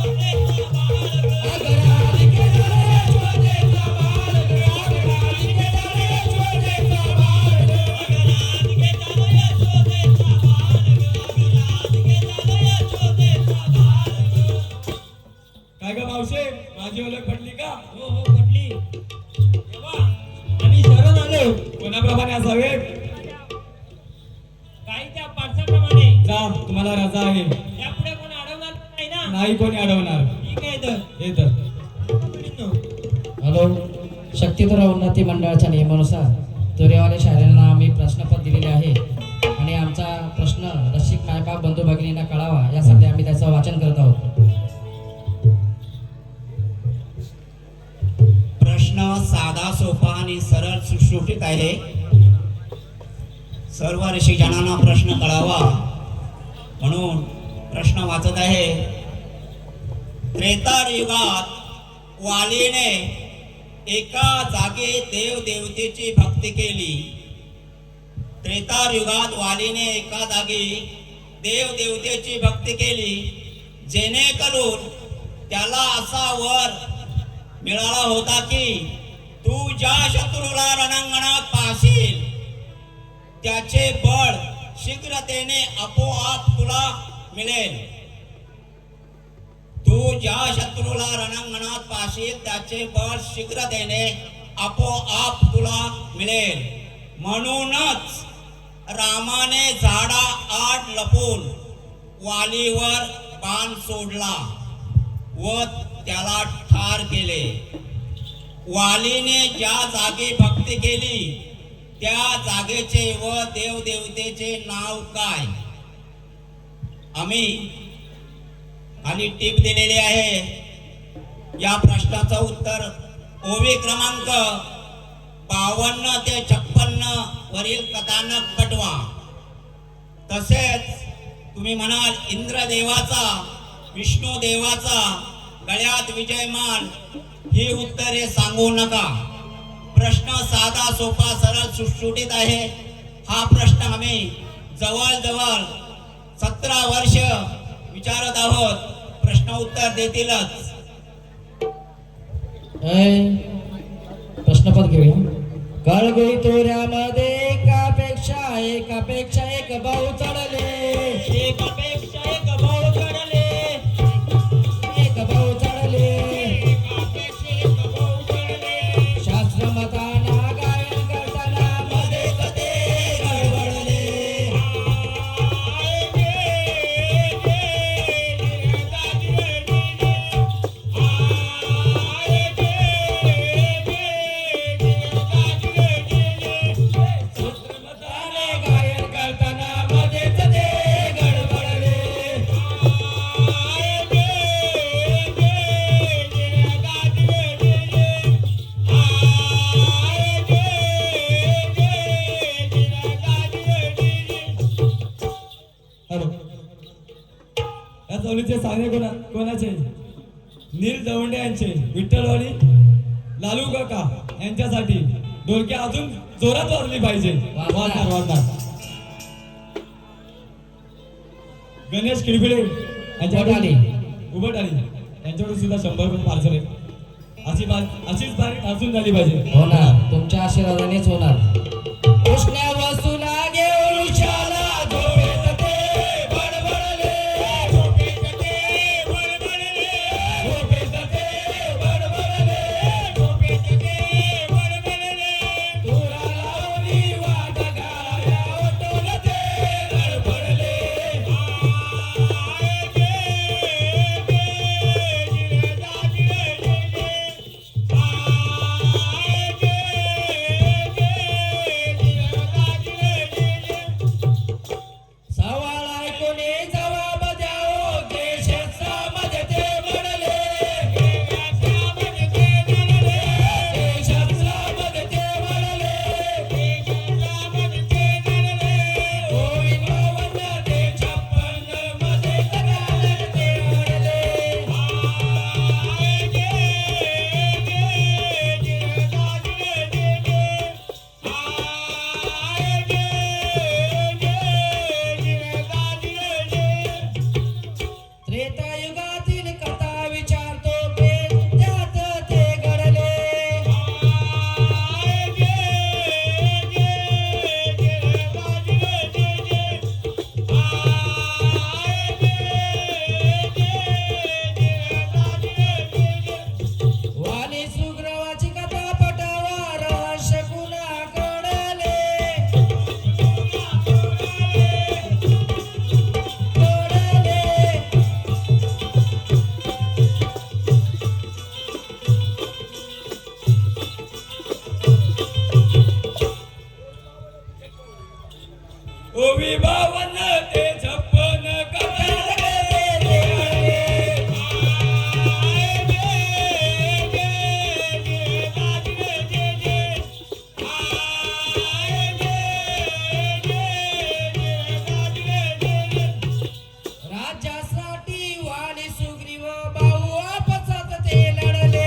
यशोदेचा बाल ग अगराधिके झाले यशोदेचा बाल ग अगराधिके झाले यशोदेचा बाल ग राधिके झाले यशोदेचा बाल ग राधिके झाले यशोदेचा बाल ग काय ग मावशे माझी ओळख पडली का हो हो पटली तेव्हा आम्ही शरण आलो कोणाप्रमाणे असावे काही त्या पार्साप्रमाणे जा तुम्हाला रजा आहे यापुढे कोण अडवणार नाही ना नाही कोणी अडवणार ठीक आहे तर हे तर मुलींनो, हॅलो शक्तिधर उन्नती मंडळाच्या नियमानुसार तुरेवाले शाळेला आम्ही प्रश्नपत्र दिलेले आहे आणि आमचा प्रश्न रसिक मायबाप बंधू भगिनींना कळावा यासाठी आम्ही त्याचं वाचन करत आहोत. प्रश्न साधा सोपा आणि सरळ सुटसुटीत आहे. सर्व रसिकजनांना प्रश्न कळावा म्हणून प्रश्न वाचत आहे. त्रेता युगात वालीने एका जागी देव देवतेची भक्ती केली. त्रेता युगात वालीने एका जागी देव देवतेची भक्ती केली जेणेकरून त्याला असा वर मिळाला होता की तू ज्या शत्रूला रणांगणात पाहशील त्याचे बळ शीघ्रतेने आपोआप तुला मिळेल. तू ज्या शत्रूला रणांगणात पाहशील त्याचे बळ शीघ्रतेने आपोआप तुला मिळेल. म्हणूनच रामाने झाडा आड लपून वालीवर बाण सोडला व त्याला ठार केले. वालीने ज्या जागी भक्ती केली त्या जागेचे व देवदेवतेचे नाव काय? आम्ही खाली टीप दिलेली आहे. या प्रश्नाचं उत्तर ओवी क्रमांक 52 ते 56 वरील कथानक पाठवा. तसेच तुम्ही म्हणाल इंद्रदेवाचा, विष्णू देवाचा गळ्यात विजयमान, ही उत्तरे सांगू नका. प्रश्न साधा, सोपा, सरळ, सुटसुटीत आहे. हा प्रश्न आम्ही जवळजवळ 17 वर्ष विचारत आहोत. प्रश्न उत्तर देतीलच. प्रश्नपद घेऊया. कळगुई तोऱ्यामध्ये एकापेक्षा एक भाऊ चढले, एकापेक्षा एक भाऊ चढले, एक भाऊ चढले. एकापेक्षा एक भाऊ चढले. शास्त्र मताना गायन करताना मध्ये कधी गडबडले. शास्त्रमताने गायन करताना मध्ये कधी गडबडले. हॅलो, या चौलीचे सांगणे कोणाचे? नील दवंडे यांचे, विठ्ठलवाडी लालू काका यांच्यासाठी ढोलकी अजून जोरात वाजली पाहिजे. वाजणार वाजणार. गणेश किरपिडे उभटाली. उभटाली यांच्याकडून सुद्धा 100 रुपये पार्सल आहे. अशीच तारीख अजून झाली पाहिजे. होणार, तुमच्या आशीर्वादानेच होणार. कृष्ण्या वस्तूला घेऊन उशाला झोपेत ते बडबडले, झोपेत ते बडबडले, झोपेत ते बडबडले, झोपेत ते बडबडले. तुरा लावली वाट गाड्या ओटून ते धडपडले. सवाल ऐकून जवाब द्याओ, देशाचा मध्ये ते म्हणले, देशाचा मध्ये ते म्हणले, देशाचा मध्ये ते म्हणले, देशाचा मध्ये ते म्हणले. गोविंद वंद ते 56 मध्ये सगळ्याला ते म्हणले. त्रेतायुगातील कथा विचारतो त्यात ते घडले. वाणी सुग्रवाची कथा पटावा, रहस्य कुणा कळले, कळले. ओवी 52 ते 56 कथा राज्यासाठी वाणी सुग्रीव भाऊ आपसात ते लढले.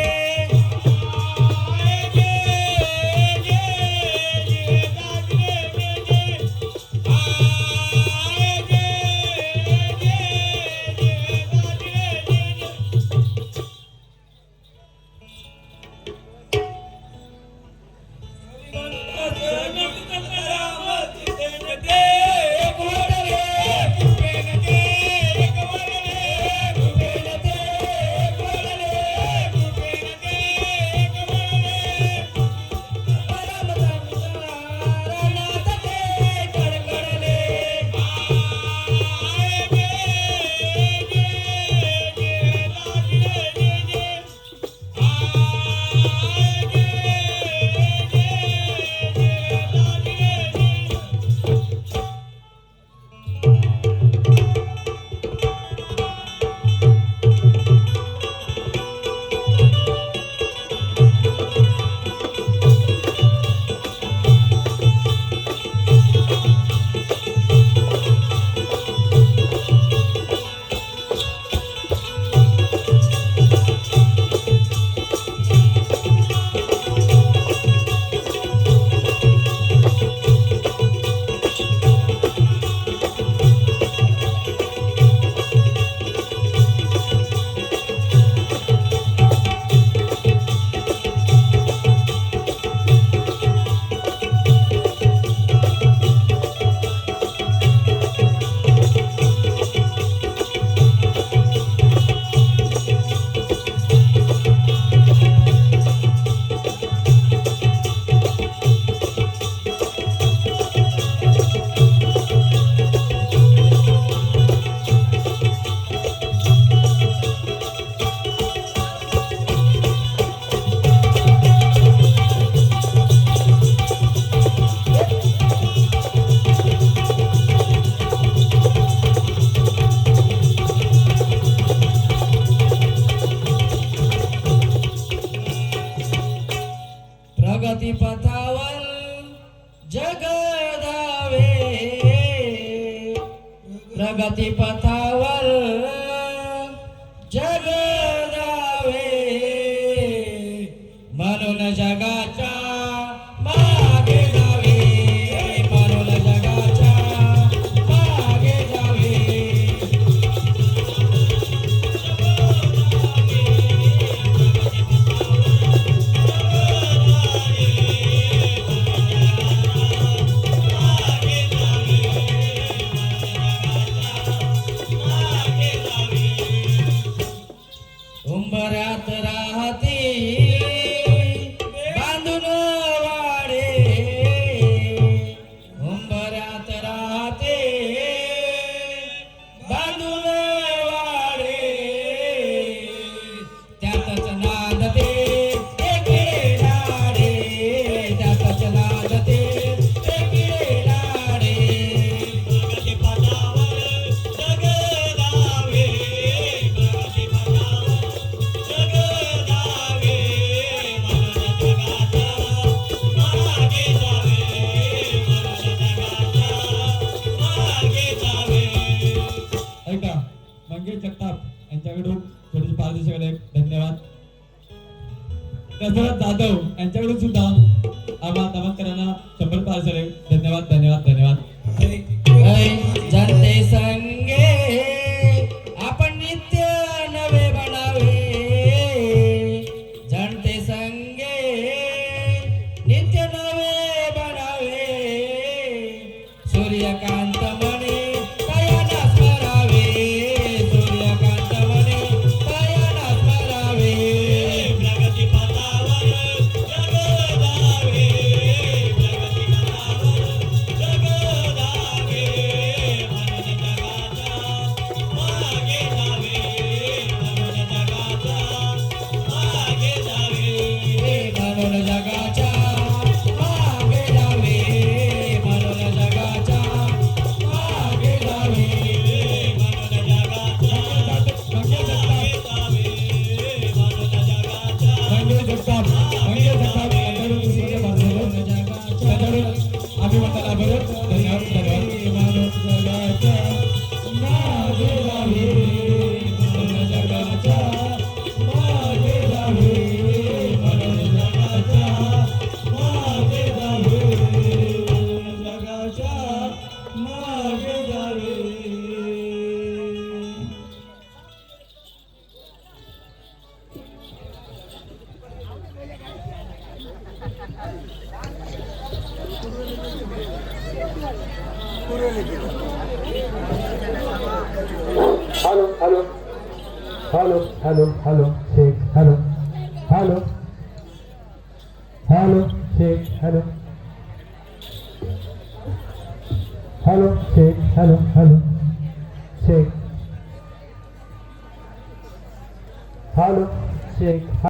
प्रगती पथावर जग जावे, म्हणून जगाच्या मागे जावे, म्हणून जगाच्या मागे जावे. उंबऱ्यात राहते बांधून वाडे, उंबऱ्यात राहते बांधून वाडे, त्यातच नांदते एकीडे नाडे, त्यातच नांदते एकीडे नाडे. प्रगती पथावर जग जावे, प्रगती पथावर जग जावे, म्हणून जगाच्या मागे जावे, म्हणून जगाच्या मागे जावे. ऐका, मंगेश जगताप यांच्याकडून थोडेसे पारितोषिक आले, धन्यवाद. दशरथ जाधव यांच्याकडून सुद्धा आम्हा तमस्करांना 100 पारितोषिक आले, धन्यवाद धन्यवाद धन्यवाद. जनते संगे आपण नित्य नवे बनावे, जनते संगे नित्य नवे बनावे, सूर्यकांत म्हणे तयाना स्मरावे, सूर्यकांत म्हणे तयाना स्मरावे. प्रगती पथावर जग जावे, प्रगती पथावर जग जावे, म्हणून जगाच्या मागे जावे, म्हणून जगाच्या मागे जावे. म्हणून जगाच्या मागे जावे, म्हणून जगाच्या मागे जावे. म्हणून जगाच्या मागे जावे, म्हणून जगाच्या मंगेश जगताप यांच्याकडून दुसरे पारितोषिक त्यांच्याकडून अभिवादनाला बरोबर धन्यवाद धन्यवाद. म्हणून जगाच्या मागे जावे, म्हणून जगाच्या मागे जावे, म्हणून जगाच्या मागे जावे, जगाच्या मागे जावे. Hello hello hello hello hello Sheikh hello hello hello Sheikh hello hello Sheikh hello hello